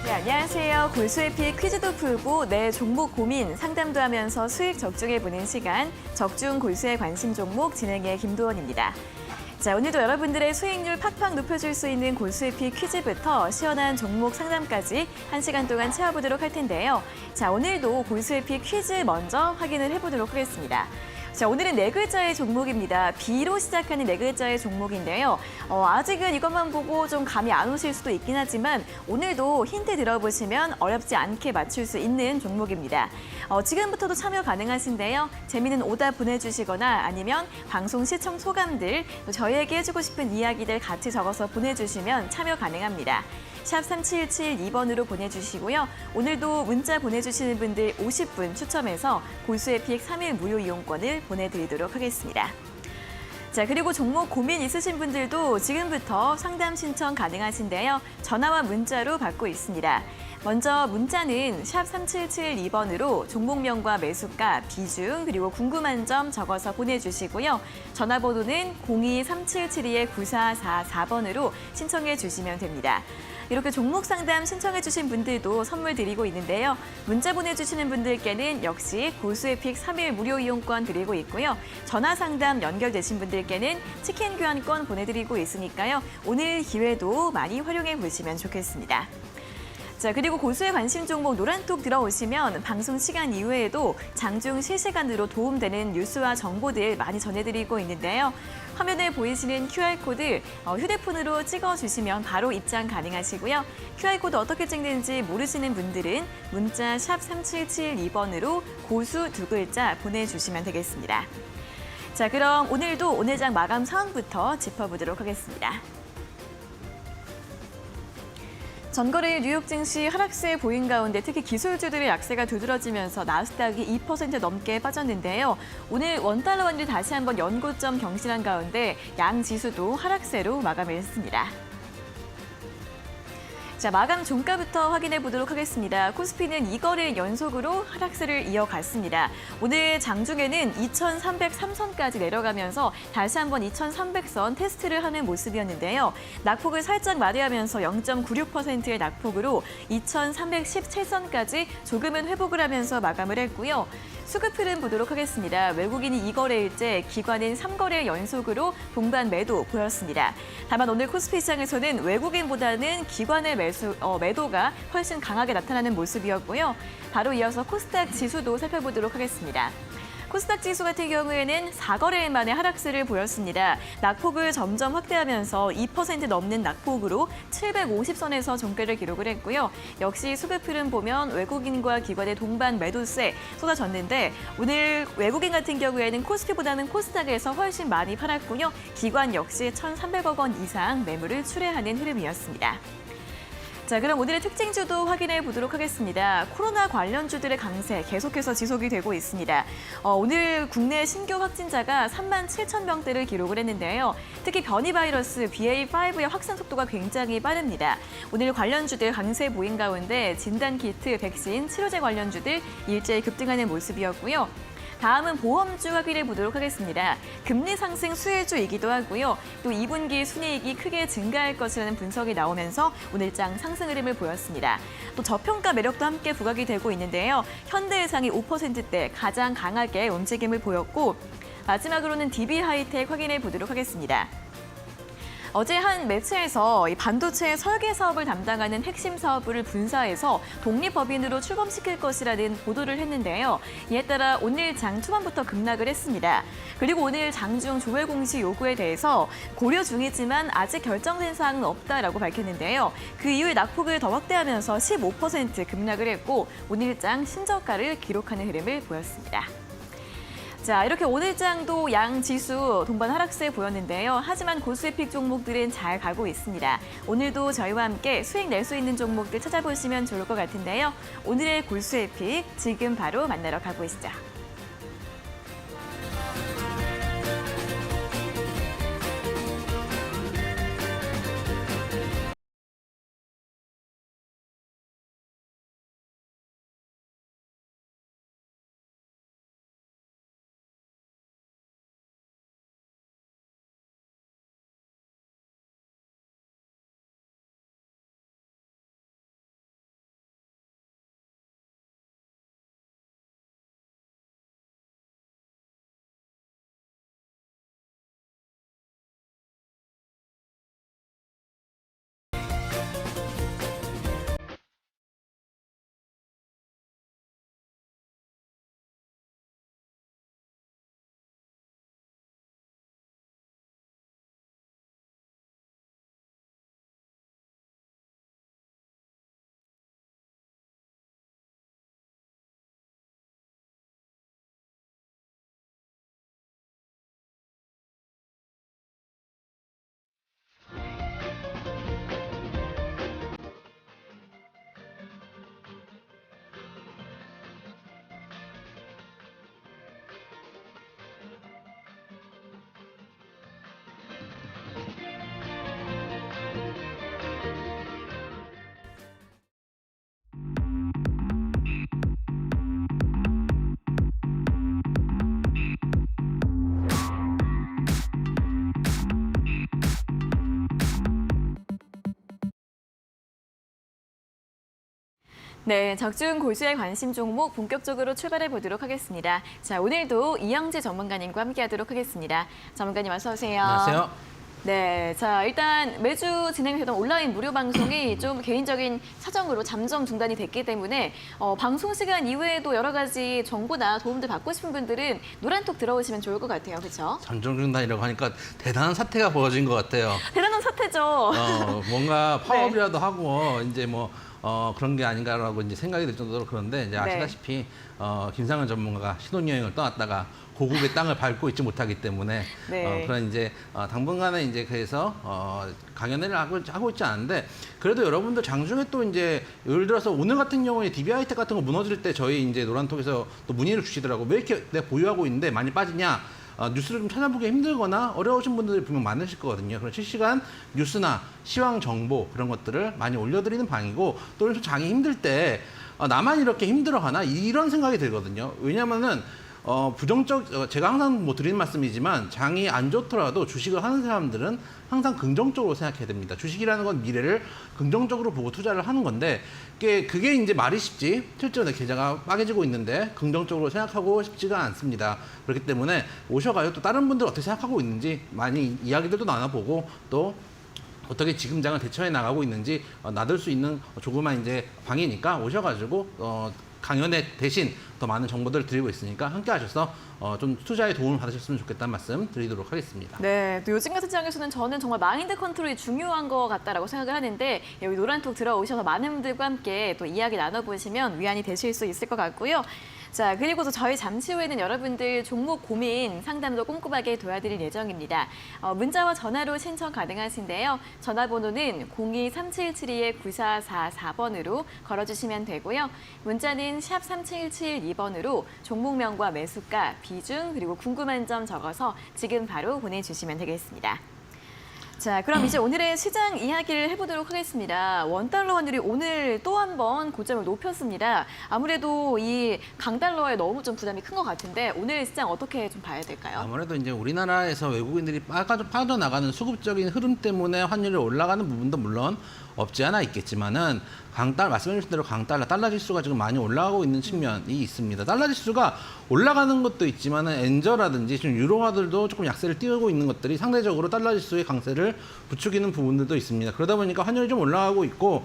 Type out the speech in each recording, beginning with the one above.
네, 안녕하세요. 골수에피 퀴즈도 풀고 내 종목 고민 상담도 하면서 수익 적중해보는 시간 적중 골수에 관심 종목 진행의 김도원입니다. 자, 오늘도 여러분들의 수익률 팍팍 높여줄 수 있는 골수에피 퀴즈부터 시원한 종목 상담까지 1시간 동안 채워보도록 할 텐데요. 자, 오늘도 골수에피 퀴즈 먼저 확인을 해보도록 하겠습니다. 자, 오늘은 네 글자의 종목입니다. B로 시작하는 네 글자의 종목인데요. 아직은 이것만 보고 좀 감이 안 오실 수도 있긴 하지만 오늘도 힌트 들어보시면 어렵지 않게 맞출 수 있는 종목입니다. 지금부터도 참여 가능하신데요. 재미있는 오답 보내주시거나 아니면 방송 시청 소감들, 또 저희에게 해주고 싶은 이야기들 같이 적어서 보내주시면 참여 가능합니다. 샵 3772번으로 보내주시고요. 오늘도 문자 보내주시는 분들 50분 추첨해서 골수에픽 3일 무료 이용권을 보내드리도록 하겠습니다. 자, 그리고 종목 고민 있으신 분들도 지금부터 상담 신청 가능하신데요. 전화와 문자로 받고 있습니다. 먼저 문자는 샵 3772번으로 종목명과 매수가, 비중, 그리고 궁금한 점 적어서 보내주시고요. 전화번호는 02-3772-9444번으로 신청해 주시면 됩니다. 이렇게 종목 상담 신청해 주신 분들도 선물 드리고 있는데요. 문자 보내주시는 분들께는 역시 골수에픽 3일 무료 이용권 드리고 있고요. 전화 상담 연결되신 분들께는 치킨 교환권 보내드리고 있으니까요. 오늘 기회도 많이 활용해 보시면 좋겠습니다. 자, 그리고 골수에 관심 종목 노란톡 들어오시면 방송 시간 이후에도 장중 실시간으로 도움되는 뉴스와 정보들 많이 전해드리고 있는데요. 화면에 보이시는 QR코드 휴대폰으로 찍어주시면 바로 입장 가능하시고요. QR코드 어떻게 찍는지 모르시는 분들은 문자 샵 3772번으로 고수 두 글자 보내주시면 되겠습니다. 자, 그럼 오늘도 오늘 장 마감 상황부터 짚어보도록 하겠습니다. 전거래일 뉴욕 증시 하락세 보인 가운데 특히 기술주들의 약세가 두드러지면서 나스닥이 2% 넘게 빠졌는데요. 오늘 원달러 환율이 다시 한번 연고점 경신한 가운데 양 지수도 하락세로 마감을 했습니다. 자, 마감 종가부터 확인해 보도록 하겠습니다. 코스피는 2거래일 연속으로 하락세를 이어갔습니다. 오늘 장중에는 2303선까지 내려가면서 다시 한번 2300선 테스트를 하는 모습이었는데요. 낙폭을 살짝 마디하면서 0.96%의 낙폭으로 2317선까지 조금은 회복을 하면서 마감을 했고요. 수급 흐름 보도록 하겠습니다. 외국인이 2거래일째, 기관은 3거래일 연속으로 동반 매도 보였습니다. 다만 오늘 코스피 시장에서는 외국인보다는 기관의 매도가 훨씬 강하게 나타나는 모습이었고요. 바로 이어서 코스닥 지수도 살펴보도록 하겠습니다. 코스닥 지수 같은 경우에는 4거래일 만에 하락세를 보였습니다. 낙폭을 점점 확대하면서 2% 넘는 낙폭으로 750선에서 종가를 기록을 했고요. 역시 수급 흐름 보면 외국인과 기관의 동반 매도세 쏟아졌는데 오늘 외국인 같은 경우에는 코스피보다는 코스닥에서 훨씬 많이 팔았고요. 기관 역시 1,300억 원 이상 매물을 출회하는 흐름이었습니다. 자, 그럼 오늘의 특징주도 확인해 보도록 하겠습니다. 코로나 관련주들의 강세 계속해서 지속이 되고 있습니다. 오늘 국내 신규 확진자가 37,000명대를 기록을 했는데요. 특히 변이 바이러스 BA.5의 확산 속도가 굉장히 빠릅니다. 오늘 관련주들 강세 보인 가운데 진단키트, 백신, 치료제 관련주들 일제히 급등하는 모습이었고요. 다음은 보험주 확인해 보도록 하겠습니다. 금리 상승 수혜주이기도 하고요. 또 2분기 순이익이 크게 증가할 것이라는 분석이 나오면서 오늘장 상승 흐름을 보였습니다. 또 저평가 매력도 함께 부각이 되고 있는데요. 현대해상이 5%대 가장 강하게 움직임을 보였고 마지막으로는 DB하이텍 확인해 보도록 하겠습니다. 어제 한 매체에서 이 반도체 설계 사업을 담당하는 핵심 사업부를 분사해서 독립법인으로 출범시킬 것이라는 보도를 했는데요. 이에 따라 오늘 장 초반부터 급락을 했습니다. 그리고 오늘 장중 조회 공시 요구에 대해서 고려 중이지만 아직 결정된 사항은 없다라고 밝혔는데요. 그 이후에 낙폭을 더 확대하면서 15% 급락을 했고 오늘장 신저가를 기록하는 흐름을 보였습니다. 자, 이렇게 오늘장도 양 지수 동반 하락세 보였는데요. 하지만 고수에픽 종목들은 잘 가고 있습니다. 오늘도 저희와 함께 수익 낼 수 있는 종목들 찾아보시면 좋을 것 같은데요. 오늘의 고수에픽 지금 바로 만나러 가보시죠. 네, 적중 고수의 관심 종목 본격적으로 출발해 보도록 하겠습니다. 자, 오늘도 이영재 전문가님과 함께하도록 하겠습니다. 전문가님 어서 오세요. 안녕하세요. 네, 자 일단 매주 진행되던 온라인 무료 방송이 좀 개인적인 사정으로 잠정 중단이 됐기 때문에 방송 시간 이외에도 여러 가지 정보나 도움들 받고 싶은 분들은 노란톡 들어오시면 좋을 것 같아요, 그렇죠? 잠정 중단이라고 하니까 대단한 사태가 벌어진 것 같아요. 대단한 사태죠. 뭔가 파업이라도 하고 이제 그런 게 아닌가라고 이제 생각이 들 정도로 그런데 이제 네. 아시다시피 김상현 전문가가 신혼여행을 떠났다가 고국의 땅을 밟고 있지 못하기 때문에 네. 그런 이제 당분간은 이제 그래서 강연회를 하고 있지 않은데 그래도 여러분들 장중에 또 이제 예를 들어서 오늘 같은 경우에 DB하이텍 같은 거 무너질 때 저희 이제 노란톡에서 또 문의를 주시더라고. 왜 이렇게 내가 보유하고 있는데 많이 빠지냐? 뉴스를 좀 찾아보기 힘들거나 어려우신 분들이 분명 많으실 거거든요. 그런 실시간 뉴스나 시황 정보 그런 것들을 많이 올려드리는 방이고 또 장이 힘들 때 나만 이렇게 힘들어하나 이런 생각이 들거든요. 왜냐면은 제가 항상 드리는 말씀이지만 장이 안 좋더라도 주식을 하는 사람들은 항상 긍정적으로 생각해야 됩니다. 주식이라는 건 미래를 긍정적으로 보고 투자를 하는 건데 그게 이제 말이 쉽지 실제로 내 계좌가 빠개지고 있는데 긍정적으로 생각하고 싶지가 않습니다. 그렇기 때문에 오셔가지고 또 다른 분들 어떻게 생각하고 있는지 많이 이야기들도 나눠보고 또 어떻게 지금 장을 대처해 나가고 있는지 나들 수 있는 조그만 이제 방이니까 오셔가지고 강연회 대신 더 많은 정보들을 드리고 있으니까 함께 하셔서 좀 투자에 도움을 받으셨으면 좋겠다는 말씀 드리도록 하겠습니다. 네, 또 요즘 같은 장에서는 저는 정말 마인드 컨트롤이 중요한 것 같다라고 생각을 하는데 여기 노란톡 들어오셔서 많은 분들과 함께 또 이야기 나눠보시면 위안이 되실 수 있을 것 같고요. 자, 그리고 또 저희 잠시 후에는 여러분들 종목 고민 상담도 꼼꼼하게 도와드릴 예정입니다. 문자와 전화로 신청 가능하신데요. 전화번호는 02-3772-9444번으로 걸어주시면 되고요. 문자는 샵 3772번으로 종목명과 매수가, 비중, 그리고 궁금한 점 적어서 지금 바로 보내주시면 되겠습니다. 자, 그럼 이제 오늘의 시장 이야기를 해보도록 하겠습니다. 원달러 환율이 오늘 또 한 번 고점을 높였습니다. 아무래도 이 강달러에 너무 좀 부담이 큰 것 같은데 오늘 시장 어떻게 좀 봐야 될까요? 아무래도 이제 우리나라에서 외국인들이 빠져나가는 수급적인 흐름 때문에 환율이 올라가는 부분도 물론 없지 않아 있겠지만은 말씀해 주신 대로 달러 지수가 지금 많이 올라가고 있는 측면이 있습니다. 달러 지수가 올라가는 것도 있지만은 엔저라든지 지금 유로화들도 조금 약세를 띄우고 있는 것들이 상대적으로 달러 지수의 강세를 부추기는 부분들도 있습니다. 그러다 보니까 환율이 좀 올라가고 있고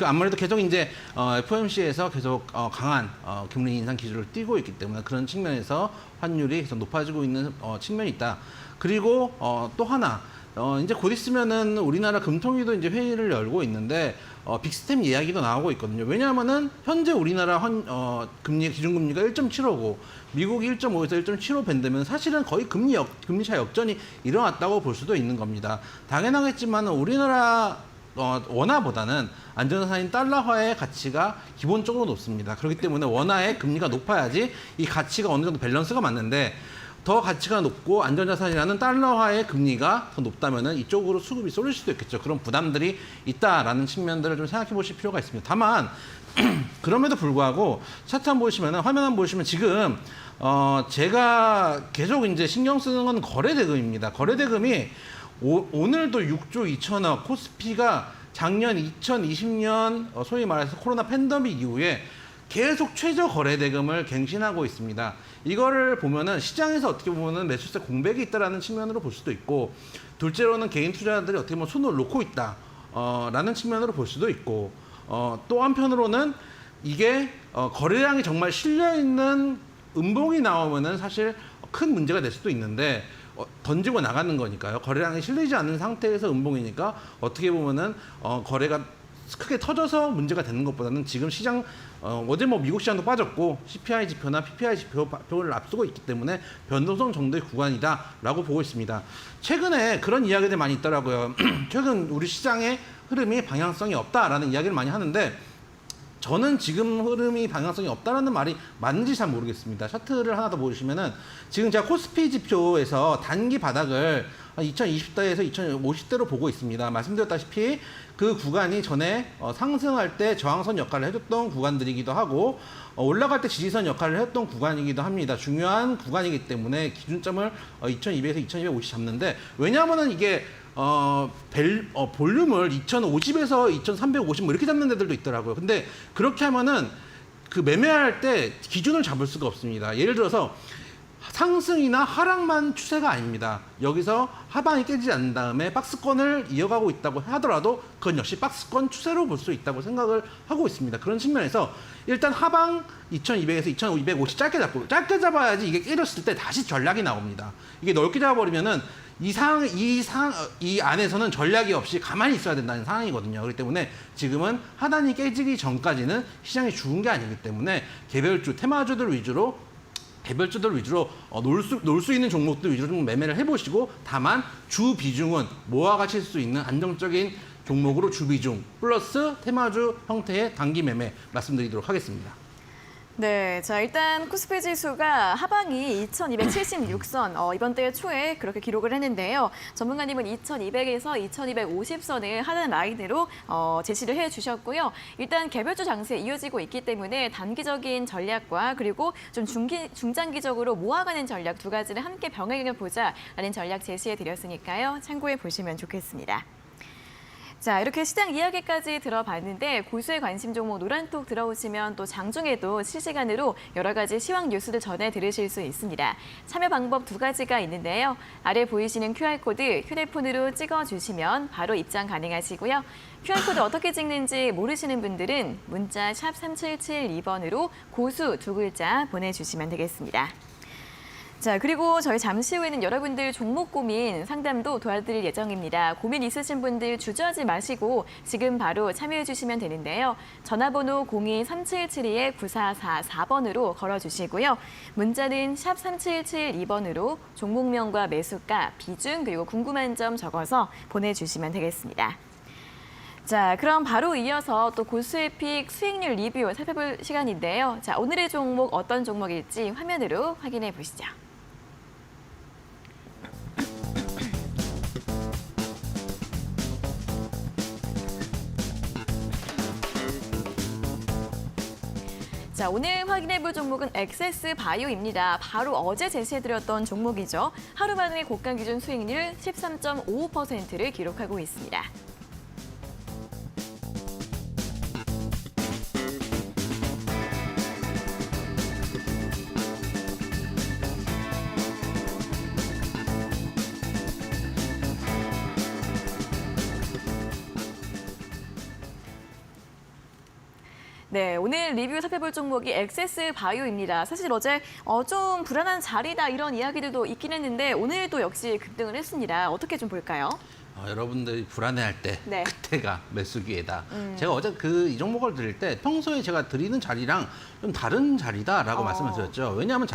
아무래도 계속 이제 FOMC에서 계속 강한 금리 인상 기조를 띄고 있기 때문에 그런 측면에서 환율이 계속 높아지고 있는 측면이 있다. 그리고 또 하나 이제 곧 있으면은 우리나라 금통위도 이제 회의를 열고 있는데 빅스텝 이야기도 나오고 있거든요. 왜냐하면은 현재 우리나라 기준금리가 1.75고 미국이 1.5에서 1.75 밴드면 사실은 거의 금리차 역전이 일어났다고 볼 수도 있는 겁니다. 당연하겠지만 우리나라 원화보다는 안전자산인 달러화의 가치가 기본적으로 높습니다. 그렇기 때문에 원화의 금리가 높아야지 이 가치가 어느 정도 밸런스가 맞는데 더 가치가 높고 안전자산이라는 달러화의 금리가 더 높다면은 이쪽으로 수급이 쏠릴 수도 있겠죠. 그런 부담들이 있다라는 측면들을 좀 생각해 보실 필요가 있습니다. 다만 그럼에도 불구하고 차트 한번 보시면은 화면 한번 보시면 지금 제가 계속 이제 신경 쓰는 건 거래대금입니다. 거래대금이 오늘도 6조 2천억 코스피가 작년 2020년 소위 말해서 코로나 팬데믹 이후에 계속 최저 거래대금을 갱신하고 있습니다. 이거를 보면은 시장에서 어떻게 보면은 매수세 공백이 있다라는 측면으로 볼 수도 있고, 둘째로는 개인 투자자들이 어떻게 보면 손을 놓고 있다 라는 측면으로 볼 수도 있고, 또 한편으로는 이게 거래량이 정말 실려 있는 음봉이 나오면은 사실 큰 문제가 될 수도 있는데 던지고 나가는 거니까요. 거래량이 실리지 않는 상태에서 음봉이니까 어떻게 보면은 거래가 크게 터져서 문제가 되는 것보다는 지금 시장 어제 미국 시장도 빠졌고 CPI 지표나 PPI 지표를 앞두고 있기 때문에 변동성 정도의 구간이다라고 보고 있습니다. 최근에 그런 이야기들이 많이 있더라고요. 최근 우리 시장의 흐름이 방향성이 없다라는 이야기를 많이 하는데 저는 지금 흐름이 방향성이 없다라는 말이 맞는지 잘 모르겠습니다. 차트를 하나 더 보시면은 지금 제가 코스피 지표에서 단기 바닥을 2020대에서 2050대로 보고 있습니다. 말씀드렸다시피 그 구간이 전에 상승할 때 저항선 역할을 해줬던 구간들이기도 하고 올라갈 때 지지선 역할을 했던 구간이기도 합니다. 중요한 구간이기 때문에 기준점을 2200에서 2250 잡는데, 왜냐하면은 이게 볼륨을 2050에서 2350 뭐 이렇게 잡는 데들도 있더라고요. 근데 그렇게 하면은 그 매매할 때 기준을 잡을 수가 없습니다. 예를 들어서 상승이나 하락만 추세가 아닙니다. 여기서 하방이 깨지지 않는 다음에 박스권을 이어가고 있다고 하더라도 그건 역시 박스권 추세로 볼 수 있다고 생각을 하고 있습니다. 그런 측면에서 일단 하방 2200에서 2250 짧게 잡아야지 이게 깨졌을 때 다시 전략이 나옵니다. 이게 넓게 잡아버리면은 이 안에서는 전략이 없이 가만히 있어야 된다는 상황이거든요. 그렇기 때문에 지금은 하단이 깨지기 전까지는 시장이 죽은 게 아니기 때문에 개별주, 테마주들 위주로 놀 수 있는 종목들 위주로 좀 매매를 해보시고, 다만 주 비중은 모아가실 수 있는 안정적인 종목으로 주 비중 플러스 테마주 형태의 단기 매매 말씀드리도록 하겠습니다. 네, 자 일단 코스피 지수가 하방이 2276선 이번 달 초에 그렇게 기록을 했는데요. 전문가님은 2200에서 2250선을 하단 라인으로 제시를 해주셨고요. 일단 개별주 장세 이어지고 있기 때문에 단기적인 전략과 그리고 좀 중장기적으로 모아가는 전략 두 가지를 함께 병행해 보자라는 전략 제시해드렸으니까요. 참고해 보시면 좋겠습니다. 자, 이렇게 시장 이야기까지 들어봤는데 고수의 관심 종목 노란톡 들어오시면 또 장중에도 실시간으로 여러 가지 시황 뉴스를 전해 들으실 수 있습니다. 참여 방법 두 가지가 있는데요. 아래 보이시는 QR코드 휴대폰으로 찍어주시면 바로 입장 가능하시고요. QR코드 어떻게 찍는지 모르시는 분들은 문자 샵 3772번으로 고수 두 글자 보내주시면 되겠습니다. 자, 그리고 저희 잠시 후에는 여러분들 종목 고민 상담도 도와드릴 예정입니다. 고민 있으신 분들 주저하지 마시고 지금 바로 참여해 주시면 되는데요. 전화번호 02-3772-9444번으로 걸어주시고요. 문자는 샵 3772번으로 종목명과 매수가, 비중, 그리고 궁금한 점 적어서 보내주시면 되겠습니다. 자, 그럼 바로 이어서 또 고수의 픽 수익률 리뷰 살펴볼 시간인데요. 자, 오늘의 종목 어떤 종목일지 화면으로 확인해 보시죠. 자, 오늘 확인해볼 종목은 엑세스 바이오입니다. 바로 어제 제시해드렸던 종목이죠. 하루 만에 고가 기준 수익률 13.55%를 기록하고 있습니다. 네, 오늘 리뷰 살펴볼 종목이 엑세스 바이오입니다. 사실 어제 좀 불안한 자리다 이런 이야기들도 있긴 했는데 오늘도 역시 급등을 했습니다. 어떻게 좀 볼까요? 여러분들이 불안해할 때 네. 그때가 매수기회다. 제가 어제 이 종목을 드릴 때 평소에 제가 드리는 자리랑 좀 다른 자리다라고 말씀을 드렸죠. 왜냐하면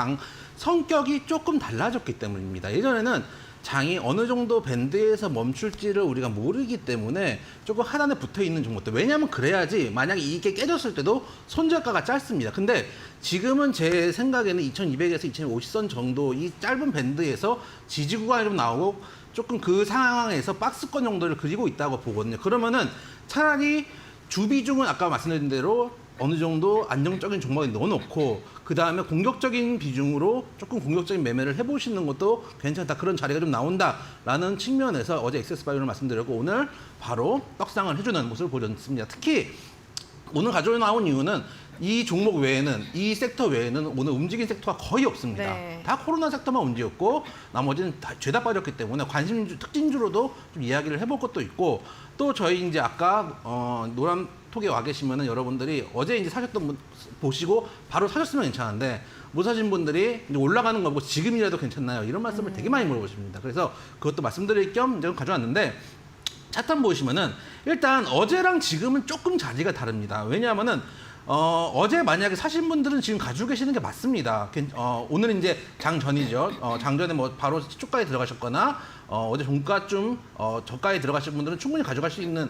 성격이 조금 달라졌기 때문입니다. 예전에는 장이 어느 정도 밴드에서 멈출지를 우리가 모르기 때문에 조금 하단에 붙어 있는 종목들. 왜냐하면 그래야지 만약에 이게 깨졌을 때도 손절가가 짧습니다. 근데 지금은 제 생각에는 2200에서 2250선 정도 이 짧은 밴드에서 지지 구간이 좀 나오고 조금 그 상황에서 박스권 정도를 그리고 있다고 보거든요. 그러면은 차라리 주 비중은 아까 말씀드린 대로 어느 정도 안정적인 종목에 넣어놓고 그 다음에 공격적인 비중으로 조금 공격적인 매매를 해보시는 것도 괜찮다. 그런 자리가 좀 나온다라는 측면에서 어제 엑세스바이오를 말씀드렸고 오늘 바로 떡상을 해주는 모습을 보였습니다. 특히 오늘 가져나온 이유는 이 종목 외에는 이 섹터 외에는 오늘 움직인 섹터가 거의 없습니다. 네. 다 코로나 섹터만 움직였고 나머지는 다 죄다 빠졌기 때문에 관심주 특징주로도 좀 이야기를 해볼 것도 있고 또 저희 이제 아까 노란 톡에 와 계시면은 여러분들이 어제 이제 사셨던 분 보시고 바로 사셨으면 괜찮은데 못 사신 분들이 이제 올라가는 거 보고 지금이라도 괜찮나요? 이런 말씀을 되게 많이 물어보십니다. 그래서 그것도 말씀드릴 겸 이제 가져왔는데 차트 보시면은 일단 어제랑 지금은 조금 자리가 다릅니다. 왜냐하면은 어제 만약에 사신 분들은 지금 가지고 계시는 게 맞습니다. 오늘은 이제 장 전이죠. 장 전에 뭐 바로 시초가에 들어가셨거나 어제 종가쯤 저가에 들어가신 분들은 충분히 가져갈 수 있는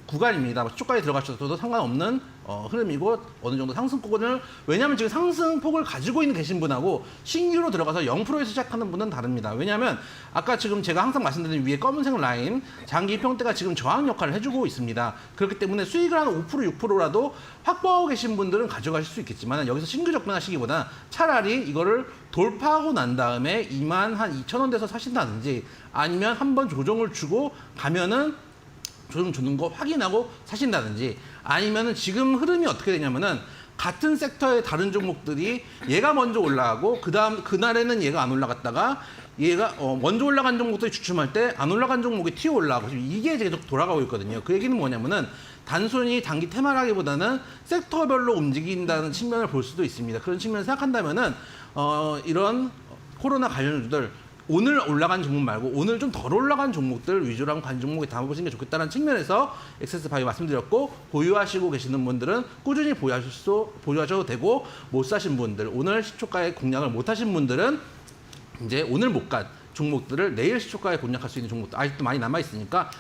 구간입니다. 시초가에 들어가셔도 상관없는 흐름이고 어느 정도 상승폭을 왜냐하면 지금 상승폭을 가지고 계신 분하고 신규로 들어가서 0%에서 시작하는 분은 다릅니다. 왜냐하면 아까 지금 제가 항상 말씀드린 위에 검은색 라인 장기 평대가 지금 저항 역할을 해주고 있습니다. 그렇기 때문에 수익을 한 5% 6%라도 확보하고 계신 분들은 가져가실 수 있겠지만 여기서 신규 접근하시기보다 차라리 이거를 돌파하고 난 다음에 2만 한 2천 원대에서 사신다든지 아니면 한번 조정을 주고 가면은 조정 주는 거 확인하고 사신다든지 아니면은 지금 흐름이 어떻게 되냐면은 같은 섹터의 다른 종목들이 얘가 먼저 올라가고 그다음 그날에는 얘가 안 올라갔다가 얘가 먼저 올라간 종목들이 주춤할 때 안 올라간 종목이 튀어 올라가고 이게 계속 돌아가고 있거든요. 그 얘기는 뭐냐면은 단순히 단기 테마라기보다는 섹터별로 움직인다는 측면을 볼 수도 있습니다. 그런 측면을 생각한다면은 이런 코로나 관련주들 오늘 올라간 종목 말고 오늘 좀 덜 올라간 종목들 위주로 한 관 종목에 담아보시는 게 좋겠다는 측면에서 엑세스 바이오 말씀드렸고 보유하시고 계시는 분들은 꾸준히 보유하셔도 되고 못 사신 분들 오늘 시초가에 공략을 못 하신 분들은 이제 오늘 못 간 종목들을 내일 시초가에 공략할 수 있는 종목들 아직도 많이 남아 있으니까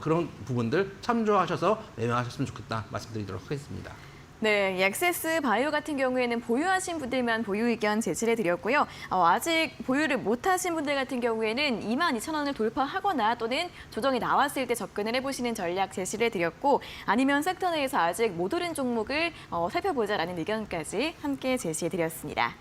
그런 부분들 참조하셔서 매매하셨으면 좋겠다 말씀드리도록 하겠습니다. 네, 엑세스 바이오 같은 경우에는 보유하신 분들만 보유 의견 제시를 드렸고요. 아직 보유를 못하신 분들 같은 경우에는 22,000원을 돌파하거나 또는 조정이 나왔을 때 접근을 해보시는 전략 제시를 드렸고 아니면 섹터 내에서 아직 못 오른 종목을 살펴보자라는 의견까지 함께 제시해 드렸습니다.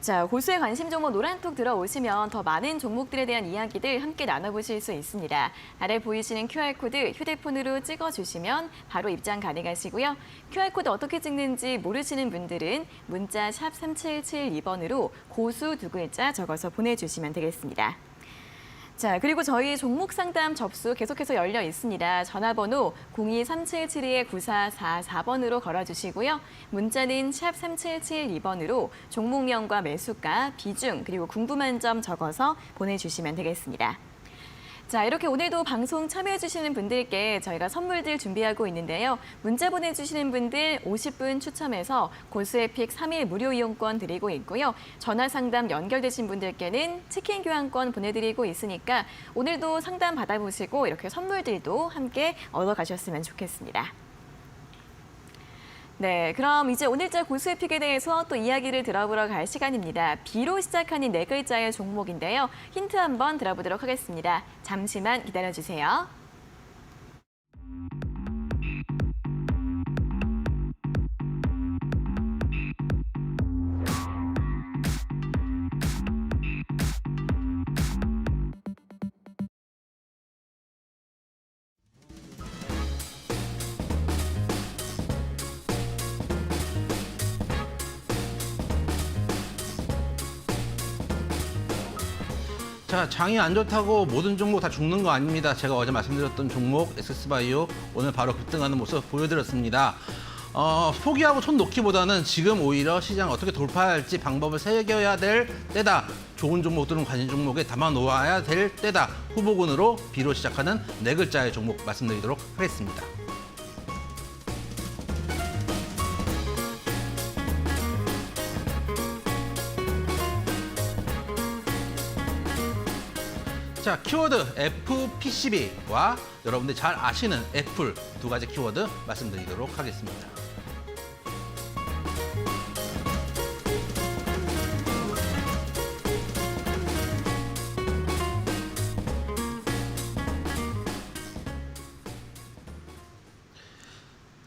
자, 고수의 관심 종목 노란톡 들어오시면 더 많은 종목들에 대한 이야기들 함께 나눠보실 수 있습니다. 아래 보이시는 QR코드 휴대폰으로 찍어주시면 바로 입장 가능하시고요. QR코드 어떻게 찍는지 모르시는 분들은 문자 샵 3772번으로 고수 두 글자 적어서 보내주시면 되겠습니다. 자, 그리고 저희 종목 상담 접수 계속해서 열려 있습니다. 전화번호 02-3772-9444번으로 걸어주시고요. 문자는 샵 3772번으로 종목명과 매수가, 비중, 그리고 궁금한 점 적어서 보내주시면 되겠습니다. 자, 이렇게 오늘도 방송 참여해주시는 분들께 저희가 선물들 준비하고 있는데요. 문자 보내주시는 분들 50분 추첨해서 고수에픽 3일 무료 이용권 드리고 있고요. 전화 상담 연결되신 분들께는 치킨 교환권 보내드리고 있으니까 오늘도 상담 받아보시고 이렇게 선물들도 함께 얻어가셨으면 좋겠습니다. 네, 그럼 이제 오늘자 고수의 픽에 대해서 또 이야기를 들어보러 갈 시간입니다. B로 시작하는 네 글자의 종목인데요. 힌트 한번 들어보도록 하겠습니다. 잠시만 기다려주세요. 자, 장이 안 좋다고 모든 종목 다 죽는 거 아닙니다. 제가 어제 말씀드렸던 종목 엑세스바이오 오늘 바로 급등하는 모습 보여드렸습니다. 포기하고 손 놓기보다는 지금 오히려 시장 어떻게 돌파할지 방법을 새겨야 될 때다. 좋은 종목들은 관심 종목에 담아 놓아야 될 때다. 후보군으로 B로 시작하는 네 글자의 종목 말씀드리도록 하겠습니다. 자, 키워드 FPCB와 여러분들이 잘 아시는 애플 두 가지 키워드 말씀드리도록 하겠습니다.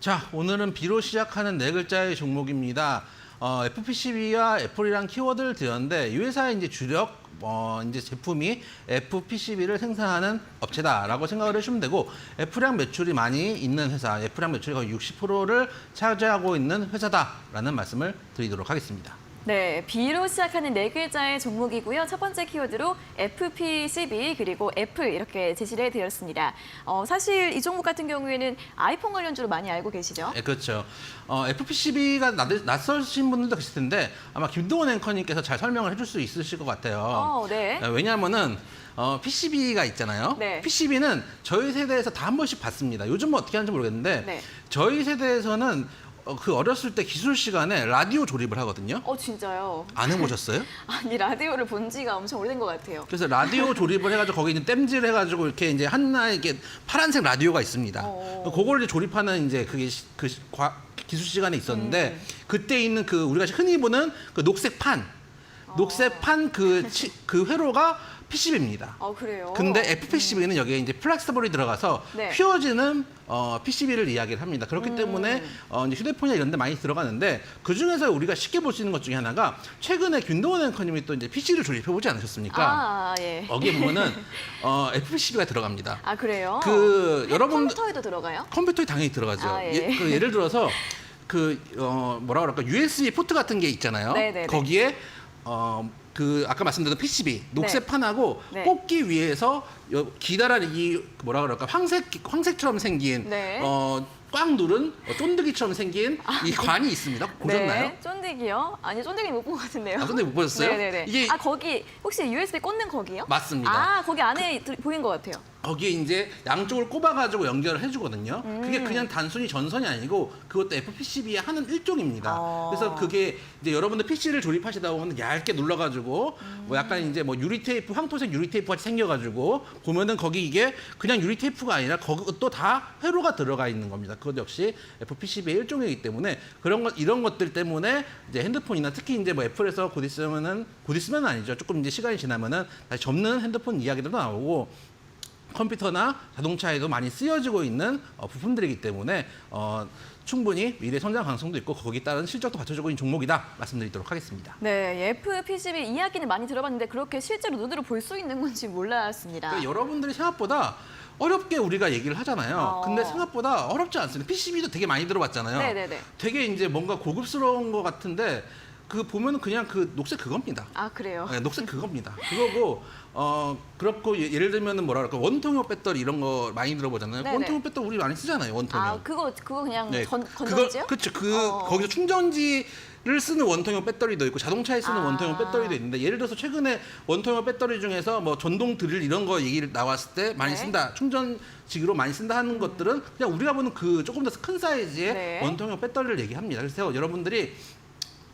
자, 오늘은 B로 시작하는 네 글자의 종목입니다. FPCB와 애플이란 키워드를 드렸는데 이 회사의 이제 주력 이제 제품이 FPCB를 생산하는 업체다라고 생각을 해주시면 되고 애플량 매출이 많이 있는 회사, 애플량 매출이 거의 60%를 차지하고 있는 회사다라는 말씀을 드리도록 하겠습니다. 네, B로 시작하는 네 글자의 종목이고요. 첫 번째 키워드로 FPCB 그리고 애플 이렇게 제시를 해드렸습니다. 사실 이 종목 같은 경우에는 아이폰 관련주로 많이 알고 계시죠? 네, 그렇죠. FPCB가 낯설신 분들도 계실 텐데 아마 김동원 앵커님께서 잘 설명을 해줄 수 있으실 것 같아요. 네. 왜냐하면은 PCB가 있잖아요. 네. PCB는 저희 세대에서 다 한 번씩 봤습니다. 요즘 뭐 어떻게 하는지 모르겠는데 네. 저희 세대에서는 그 어렸을 때 기술 시간에 라디오 조립을 하거든요. 진짜요? 안 해보셨어요? 아니, 라디오를 본 지가 엄청 오래된 것 같아요. 그래서 라디오 조립을 해가지고 거기 이제 땜질 해가지고 이렇게 이제 하나의 이렇게 파란색 라디오가 있습니다. 그걸 이제 조립하는 이제 그게 기술 시간에 있었는데 그때 있는 그 우리가 흔히 보는 그 녹색 판 녹색판 그 회로가 PCB입니다. 그래요? 근데 FPCB는 여기에 이제 플렉서블이 들어가서 네. 휘어지는 PCB를 이야기를 합니다. 그렇기 때문에 이제 휴대폰이나 이런 데 많이 들어가는데 그중에서 우리가 쉽게 볼 수 있는 것 중에 하나가 최근에 윤동원 앵커님이 또 이제 PC를 조립해 보지 않으셨습니까? 예. 거기에 보면은 FPCB가 들어갑니다. 그래요? 여러분 컴퓨터에도 들어가요? 컴퓨터에 당연히 들어가죠. 예. 예를 들어서 뭐라 그럴까 USB 포트 같은 게 있잖아요. 네네네. 거기에 아까 말씀드린 PCB 녹색 판하고 네. 꽂기 위해서 기다란 이 뭐라 그럴까 황색처럼 생긴 네. 꽉 누른 쫀득이처럼 생긴 이 관이 있습니다. 보셨나요? 네, 쫀득이요? 아니, 쫀득이 못 본 것 같은데요. 쫀득이 못 보셨어요? 네네네. 이게 거기 혹시 USB 꽂는 거기요? 맞습니다. 거기 안에 보인 것 같아요. 거기에 이제 양쪽을 꼽아가지고 연결을 해주거든요. 그게 그냥 단순히 전선이 아니고 그것도 FPCB의 하는 일종입니다. 그래서 그게 이제 여러분들 PC를 조립하시다 보면 얇게 눌러가지고 뭐 약간 이제 뭐 유리 테이프, 황토색 유리 테이프 같이 생겨가지고 보면은 거기 이게 그냥 유리 테이프가 아니라 그것도 다 회로가 들어가 있는 겁니다. 그것 역시 FPCB의 일종이기 때문에 이런 것들 때문에 이제 핸드폰이나 특히 이제 뭐 애플에서 곧 있으면은 아니죠. 조금 이제 시간이 지나면은 다시 접는 핸드폰 이야기도 나오고. 컴퓨터나 자동차에도 많이 쓰여지고 있는 부품들이기 때문에 충분히 미래 성장 가능성도 있고 거기에 따른 실적도 받쳐주고 있는 종목이다 말씀드리도록 하겠습니다. 네, FPCB 이야기는 많이 들어봤는데 그렇게 실제로 눈으로 볼 수 있는 건지 몰랐습니다. 그러니까 여러분들이 생각보다 어렵게 우리가 얘기를 하잖아요. 근데 생각보다 어렵지 않습니다. PCB도 되게 많이 들어봤잖아요. 네네네. 되게 이제 뭔가 고급스러운 것 같은데 보면은 그냥 녹색 그겁니다. 그래요? 네, 녹색 그겁니다. 그거고 그렇고 예를 들면은 뭐라 그럴까 원통형 배터리 이런 거 많이 들어보잖아요. 네네. 원통형 배터리 우리 많이 쓰잖아요. 원통형. 그거 그냥 네, 건전지요? 그렇죠. 거기서 충전지를 쓰는 원통형 배터리도 있고 자동차에 쓰는 원통형 배터리도 있는데 예를 들어서 최근에 원통형 배터리 중에서 뭐 전동 드릴 이런 거 얘기를 나왔을 때 많이 네. 쓴다. 충전식으로 많이 쓴다 하는 것들은 그냥 우리가 보는 조금 더 큰 사이즈의 네. 원통형 배터리를 얘기합니다. 그래서 여러분들이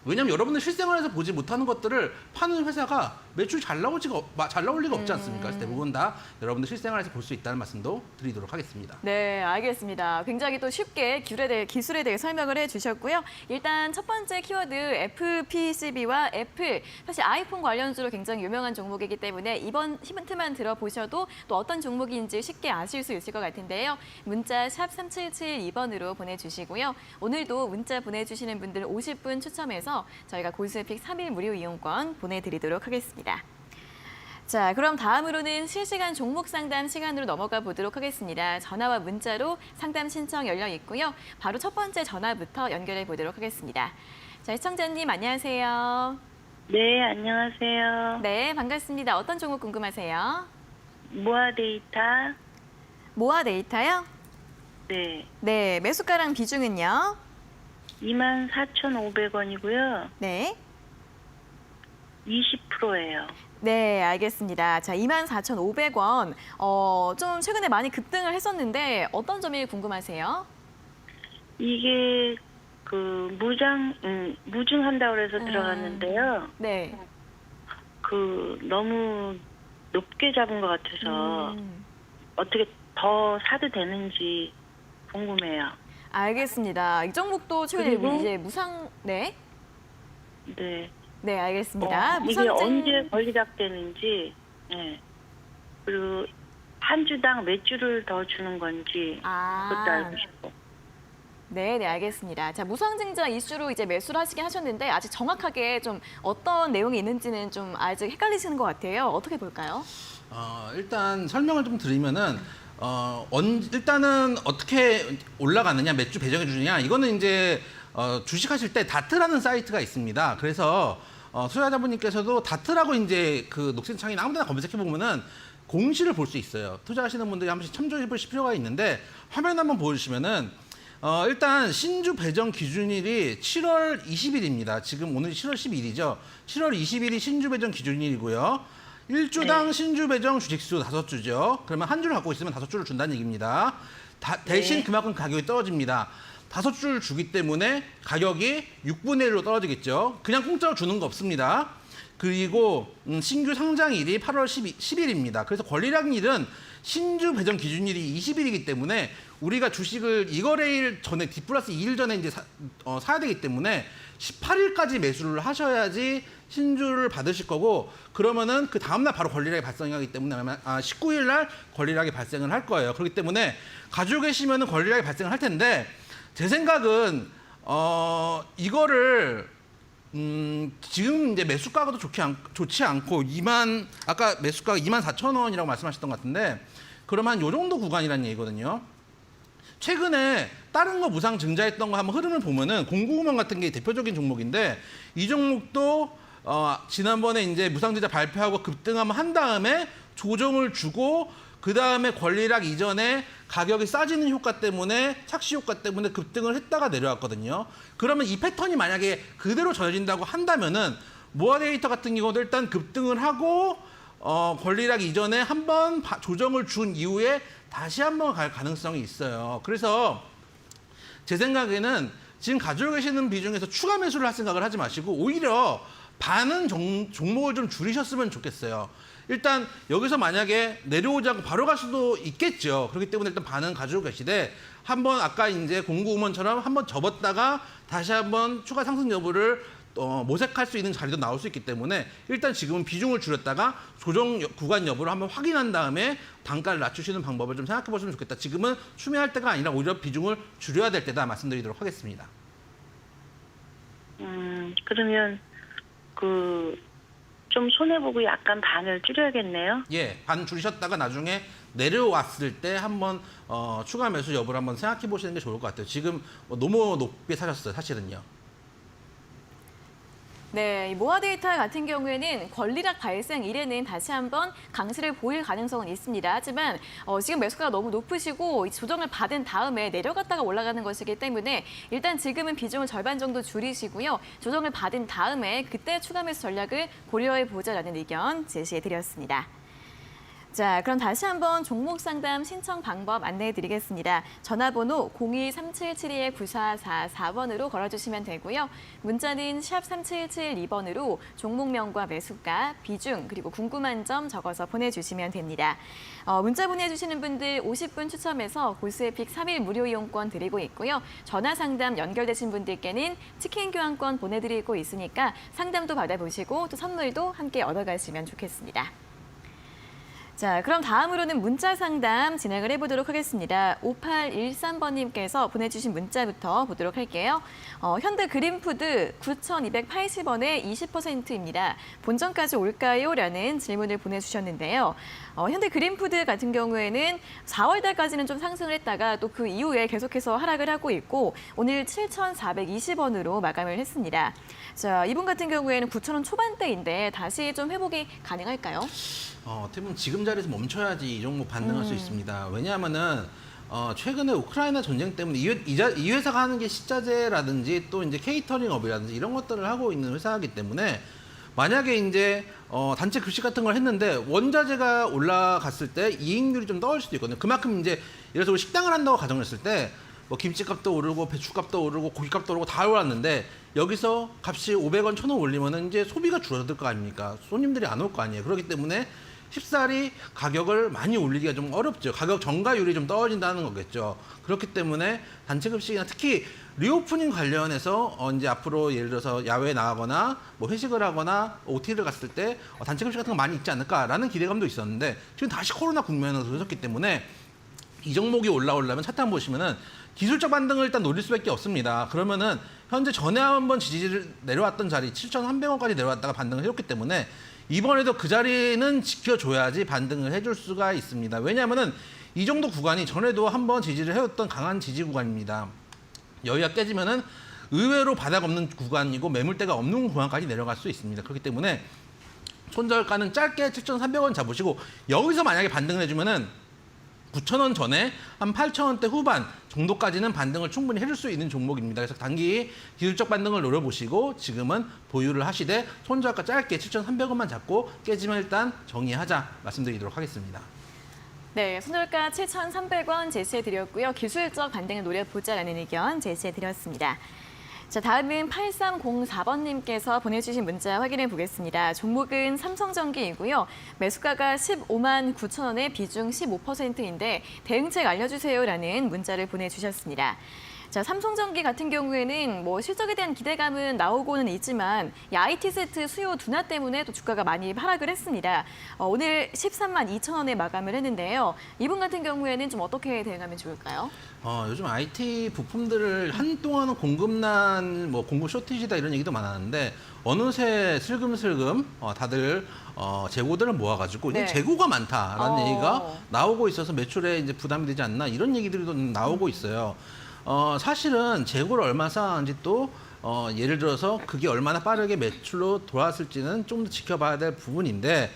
왜냐하면 여러분들 실생활에서 보지 못하는 것들을 파는 회사가 매출 잘 나올 리가 없지 않습니까? 그래서 대부분 다 여러분들 실생활에서 볼 수 있다는 말씀도 드리도록 하겠습니다. 네, 알겠습니다. 굉장히 또 쉽게 기술에 대해 설명을 해주셨고요. 일단 첫 번째 키워드 FPCB와 애플, 사실 아이폰 관련주로 굉장히 유명한 종목이기 때문에 이번 힌트만 들어보셔도 또 어떤 종목인지 쉽게 아실 수 있을 것 같은데요. 문자 샵 3772번으로 보내주시고요. 오늘도 문자 보내주시는 분들 50분 추첨해서 저희가 골수픽 3일 무료 이용권 보내드리도록 하겠습니다. 자, 그럼 다음으로는 실시간 종목 상담 시간으로 넘어가 보도록 하겠습니다. 전화와 문자로 상담 신청 열려 있고요. 바로 첫 번째 전화부터 연결해 보도록 하겠습니다. 자, 시청자님 안녕하세요. 네, 안녕하세요. 네, 반갑습니다. 어떤 종목 궁금하세요? 모아데이터. 모아 데이터요? 네, 네, 매수가랑 비중은요? 24,500원이고요. 네. 20%예요. 네, 알겠습니다. 자, 24,500원. 좀 최근에 많이 급등을 했었는데 어떤 점이 궁금하세요? 이게 무증한다고 해서 들어갔는데요. 네. 너무 높게 잡은 것 같아서 어떻게 더 사도 되는지 궁금해요. 알겠습니다. 이 종목도 최근에 그리고- 이제 네. 네. 네, 알겠습니다. 이게 언제 권리락되는지, 네. 그리고 한 주당 몇 주를 더 주는 건지 그것도 알고 싶고. 네, 네, 알겠습니다. 자, 무상증자 이슈로 이제 매수를 하시긴 하셨는데 아직 정확하게 좀 어떤 내용이 있는지는 좀 아직 헷갈리시는 것 같아요. 어떻게 볼까요? 일단 설명을 좀 드리면은 일단은 어떻게 올라가느냐, 몇 주 배정해 주느냐, 이거는 이제 주식하실 때 다트라는 사이트가 있습니다. 그래서 투자자분님께서도 다트라고 이제 그 녹색 창이나 아무데나 검색해 보면은 공시를 볼 수 있어요. 투자하시는 분들이 한 번씩 참조해 보실 필요가 있는데 화면 한번 보여주시면은 일단 신주 배정 기준일이 7월 20일입니다. 지금 오늘이 7월 12일이죠. 7월 20일이 신주 배정 기준일이고요. 1주당 네. 신주 배정 주식수 5주죠. 그러면 한 주를 갖고 있으면 5주를 준다는 얘기입니다. 대신 네. 그만큼 가격이 떨어집니다. 5주를 주기 때문에 가격이 6분의 1로 떨어지겠죠. 그냥 공짜로 주는 거 없습니다. 그리고 신규 상장일이 8월 10일입니다. 그래서 권리락일은 신주 배정 기준일이 20일이기 때문에 우리가 주식을 이거래일 전에 D+2일 전에 이제 사야 되기 때문에 18일까지 매수를 하셔야지 신주를 받으실 거고 그러면은 그 다음날 바로 권리락이 발생하기 때문에 19일 날 권리락이 발생을 할 거예요. 그렇기 때문에 가지고 계시면은 권리락이 발생을 할 텐데 제 생각은 이거를 지금 이제 매수가도 좋지 않고 아까 매수가가 24,000원이라고 말씀하셨던 것 같은데 그러면 요 정도 구간이라는 얘기거든요. 최근에 다른 거 무상 증자했던 거 한번 흐름을 보면은 공구음원 같은 게 대표적인 종목인데 이 종목도 지난번에 이제 무상 증자 발표하고 급등하면 한 다음에 조정을 주고 그 다음에 권리락 이전에 가격이 싸지는 효과 때문에 착시 효과 때문에 급등을 했다가 내려왔거든요. 그러면 이 패턴이 만약에 그대로 전해진다고 한다면은 모아데이터 같은 경우도 일단 급등을 하고 권리락 이전에 한번 조정을 준 이후에 다시 한번 갈 가능성이 있어요. 그래서 제 생각에는 지금 가지고 계시는 비중에서 추가 매수를 할 생각을 하지 마시고 오히려 반은 종목을 좀 줄이셨으면 좋겠어요. 일단 여기서 만약에 내려오자고 바로 갈 수도 있겠죠. 그렇기 때문에 일단 반은 가지고 계시되 한번 아까 이제 공구음원처럼 한번 접었다가 다시 한번 추가 상승 여부를 모색할 수 있는 자리도 나올 수 있기 때문에 일단 지금은 비중을 줄였다가 조정 구간 여부를 한번 확인한 다음에 단가를 낮추시는 방법을 좀 생각해 보시면 좋겠다. 지금은 추매할 때가 아니라 오히려 비중을 줄여야 될 때다 말씀드리도록 하겠습니다. 그러면 좀 손해보고 약간 반을 줄여야겠네요. 예, 반 줄이셨다가 나중에 내려왔을 때 한번 추가 매수 여부를 한번 생각해 보시는 게 좋을 것 같아요. 지금 너무 높게 사셨어요, 사실은요. 네, 이 모아데이터 같은 경우에는 권리락 발생 이래는 다시 한번 강세를 보일 가능성은 있습니다. 하지만 지금 매수가가 너무 높으시고 조정을 받은 다음에 내려갔다가 올라가는 것이기 때문에 일단 지금은 비중을 절반 정도 줄이시고요. 조정을 받은 다음에 그때 추가 매수 전략을 고려해 보자라는 의견 제시해 드렸습니다. 자, 그럼 다시 한번 종목 상담 신청 방법 안내해 드리겠습니다. 전화번호 02-3772-9444번으로 걸어주시면 되고요. 문자는 샵 3772번으로 종목명과 매수가, 비중, 그리고 궁금한 점 적어서 보내주시면 됩니다. 문자 보내주시는 분들 50분 추첨해서 골스에픽 3일 무료 이용권 드리고 있고요. 전화 상담 연결되신 분들께는 치킨 교환권 보내드리고 있으니까 상담도 받아보시고 또 선물도 함께 얻어가시면 좋겠습니다. 자, 그럼 다음으로는 문자 상담 진행을 해보도록 하겠습니다. 5813번님께서 보내주신 문자부터 보도록 할게요. 현대 그린푸드 9,280원에 20%입니다. 본전까지 올까요? 라는 질문을 보내주셨는데요. 현대 그린푸드 같은 경우에는 4월 달까지는 좀 상승을 했다가 또 그 이후에 계속해서 하락을 하고 있고 오늘 7,420원으로 마감을 했습니다. 자, 이분 같은 경우에는 9,000원 초반대인데 다시 좀 회복이 가능할까요? 어떻게 보면 지금 자리에서 멈춰야지 이 종목 반등할 수 있습니다. 왜냐하면은 최근에 우크라이나 전쟁 때문에 이 회사가 하는 게 식자재라든지 또 이제 케이터링업이라든지 이런 것들을 하고 있는 회사이기 때문에 만약에 이제 단체 급식 같은 걸 했는데 원자재가 올라갔을 때 이익률이 좀 떨어질 수도 있거든요. 그만큼 이제 예를 들어서 식당을 한다고 가정했을 때 뭐 김치값도 오르고 배추값도 오르고 고기값도 오르고 다 올랐는데 여기서 값이 500원, 1,000원 올리면은 이제 소비가 줄어들 거 아닙니까? 손님들이 안 올 거 아니에요. 그렇기 때문에 쉽사리 가격을 많이 올리기가 좀 어렵죠. 가격 전가율이 좀 떨어진다는 거겠죠. 그렇기 때문에 단체급식이나 특히 리오프닝 관련해서 이제 앞으로 예를 들어서 야외에 나가거나 뭐 회식을 하거나 OT를 갔을 때 단체급식 같은 거 많이 있지 않을까라는 기대감도 있었는데 지금 다시 코로나 국면으로 들어섰기 때문에 이 종목이 올라오려면 차트 한번 보시면은 기술적 반등을 일단 노릴 수밖에 없습니다. 그러면은 현재 전에 한번 지지를 내려왔던 자리 7,300원까지 내려왔다가 반등을 해줬기 때문에 이번에도 그 자리는 지켜줘야지 반등을 해줄 수가 있습니다. 왜냐하면은 이 정도 구간이 전에도 한번 지지를 해왔던 강한 지지 구간입니다. 여기가 깨지면은 의외로 바닥 없는 구간이고 매물대가 없는 구간까지 내려갈 수 있습니다. 그렇기 때문에 손절가는 짧게 7,300원 잡으시고 여기서 만약에 반등을 해주면은 9,000원 전에 한 8,000원대 후반 정도까지는 반등을 충분히 해줄 수 있는 종목입니다. 그래서 단기 기술적 반등을 노려보시고 지금은 보유를 하시되 손절가 짧게 7,300원만 잡고 깨지면 일단 정리하자 말씀드리도록 하겠습니다. 네, 손절가 7,300원 제시해드렸고요. 기술적 반등을 노려보자라는 의견 제시해드렸습니다. 자, 다음은 8304번님께서 보내주신 문자 확인해 보겠습니다. 종목은 삼성전기이고요. 매수가가 15만 9천 원에 비중 15%인데 대응책 알려주세요라는 문자를 보내주셨습니다. 자, 삼성전기 같은 경우에는 뭐 실적에 대한 기대감은 나오고는 있지만 이 IT 세트 수요 둔화 때문에 또 주가가 많이 하락을 했습니다. 오늘 13만 2천 원에 마감을 했는데요. 이분 같은 경우에는 좀 어떻게 대응하면 좋을까요? 요즘 IT 부품들을 한동안은 공급난, 뭐 공급 쇼티지다 이런 얘기도 많았는데 어느새 슬금슬금 다들 재고들을 모아가지고 이제 네. 재고가 많다라는 어. 얘기가 나오고 있어서 매출에 이제 부담이 되지 않나 이런 얘기들이 좀 나오고 있어요. 사실은 재고를 얼마 쌓았는지 또 예를 들어서 그게 얼마나 빠르게 매출로 돌아왔을지는 좀 더 지켜봐야 될 부분인데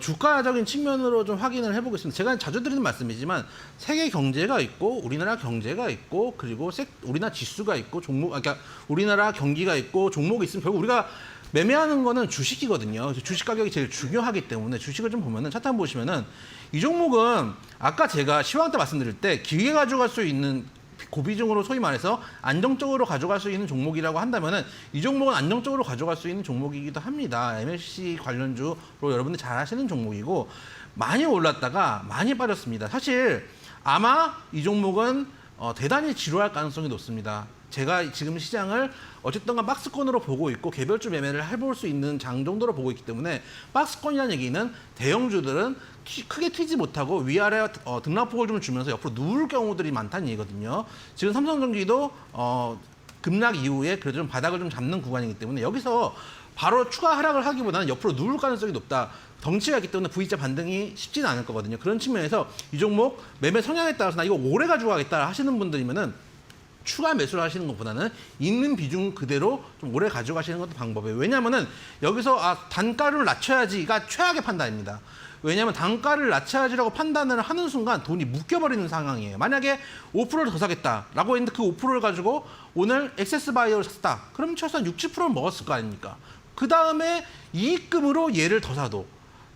주가적인 측면으로 좀 확인을 해보겠습니다. 제가 자주 드리는 말씀이지만 세계 경제가 있고 우리나라 경제가 있고 그리고 우리나라 지수가 있고 그러니까 우리나라 경기가 있고 종목이 있으면 결국 우리가 매매하는 거는 주식이거든요. 그래서 주식 가격이 제일 중요하기 때문에 주식을 좀 보면은 차트 한번 보시면은 이 종목은 아까 제가 시황 때 말씀드릴 때 길게 가져갈 수 있는 고비중으로 소위 말해서 안정적으로 가져갈 수 있는 종목이라고 한다면은 이 종목은 안정적으로 가져갈 수 있는 종목이기도 합니다. MLC 관련주로 여러분들 잘 아시는 종목이고 많이 올랐다가 많이 빠졌습니다. 사실 아마 이 종목은 대단히 지루할 가능성이 높습니다. 제가 지금 시장을 어쨌든 박스권으로 보고 있고 개별주 매매를 해볼 수 있는 장 정도로 보고 있기 때문에 박스권이라는 얘기는 대형주들은 크게 튀지 못하고 위아래 등락폭을 좀 주면서 옆으로 누울 경우들이 많다는 얘기거든요. 지금 삼성전기도 급락 이후에 그래도 좀 바닥을 좀 잡는 구간이기 때문에 여기서 바로 추가 하락을 하기보다는 옆으로 누울 가능성이 높다. 덩치가 있기 때문에 V자 반등이 쉽지는 않을 거거든요. 그런 측면에서 이 종목 매매 성향에 따라서 나 이거 오래 가지고 가겠다 하시는 분들이면은 추가 매수를 하시는 것보다는 있는 비중 그대로 좀 오래 가져가시는 것도 방법이에요. 왜냐하면은 여기서 단가를 낮춰야지가 최악의 판단입니다. 왜냐하면 단가를 낮춰야지라고 판단을 하는 순간 돈이 묶여버리는 상황이에요. 만약에 5%를 더 사겠다라고 했는데 그 5%를 가지고 오늘 액세스 바이어를 샀다. 그럼 최소한 6, 7%는 먹었을 거 아닙니까? 그 다음에 이익금으로 얘를 더 사도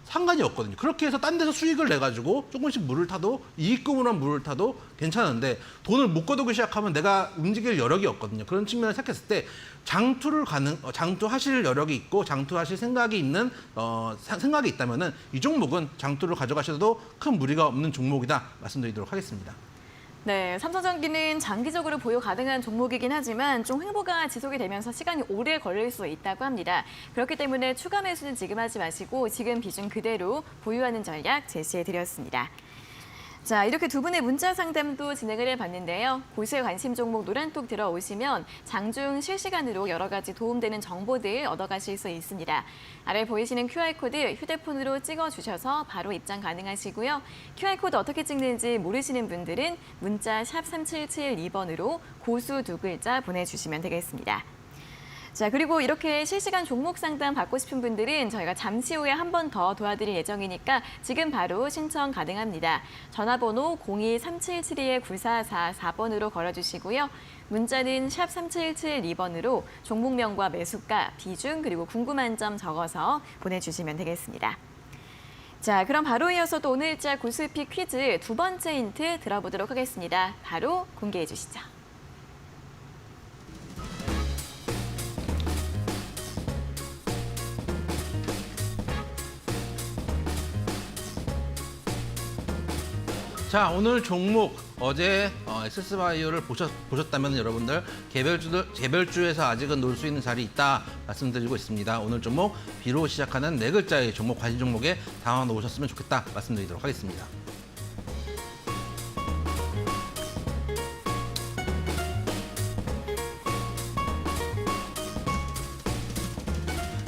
상관이 없거든요. 그렇게 해서 딴 데서 수익을 내가지고 조금씩 물을 타도 이익금으로 물을 타도 괜찮은데 돈을 묶어두기 시작하면 내가 움직일 여력이 없거든요. 그런 측면을 생각했을 때 장투하실 여력이 있고 장투하실 생각이 있는 생각이 있다면은 이 종목은 장투를 가져가셔도 큰 무리가 없는 종목이다 말씀드리도록 하겠습니다. 네, 삼성전기는 장기적으로 보유 가능한 종목이긴 하지만 좀 횡보가 지속이 되면서 시간이 오래 걸릴 수 있다고 합니다. 그렇기 때문에 추가 매수는 지금 하지 마시고 지금 비중 그대로 보유하는 전략 제시해드렸습니다. 자, 이렇게 두 분의 문자 상담도 진행을 해봤는데요. 고수의 관심 종목 노란톡 들어오시면 장중 실시간으로 여러 가지 도움되는 정보들 얻어가실 수 있습니다. 아래 보이시는 QR코드 휴대폰으로 찍어주셔서 바로 입장 가능하시고요. QR코드 어떻게 찍는지 모르시는 분들은 문자 샵 3772번으로 고수 두 글자 보내주시면 되겠습니다. 자, 그리고 이렇게 실시간 종목 상담 받고 싶은 분들은 저희가 잠시 후에 한 번 더 도와드릴 예정이니까 지금 바로 신청 가능합니다. 전화번호 02-3772-9444번으로 걸어주시고요. 문자는 샵 3772번으로 종목명과 매수가, 비중, 그리고 궁금한 점 적어서 보내주시면 되겠습니다. 자, 그럼 바로 이어서 또 오늘자 고수익 퀴즈 두 번째 힌트 들어보도록 하겠습니다. 바로 공개해 주시죠. 자, 오늘 종목 어제 엑세스바이오를 보셨다면 여러분들 개별주에서 아직은 놀 수 있는 자리 있다 말씀드리고 있습니다. 오늘 종목 B로 시작하는 네 글자의 종목 관심 종목에 담아 놓으셨으면 좋겠다 말씀드리도록 하겠습니다.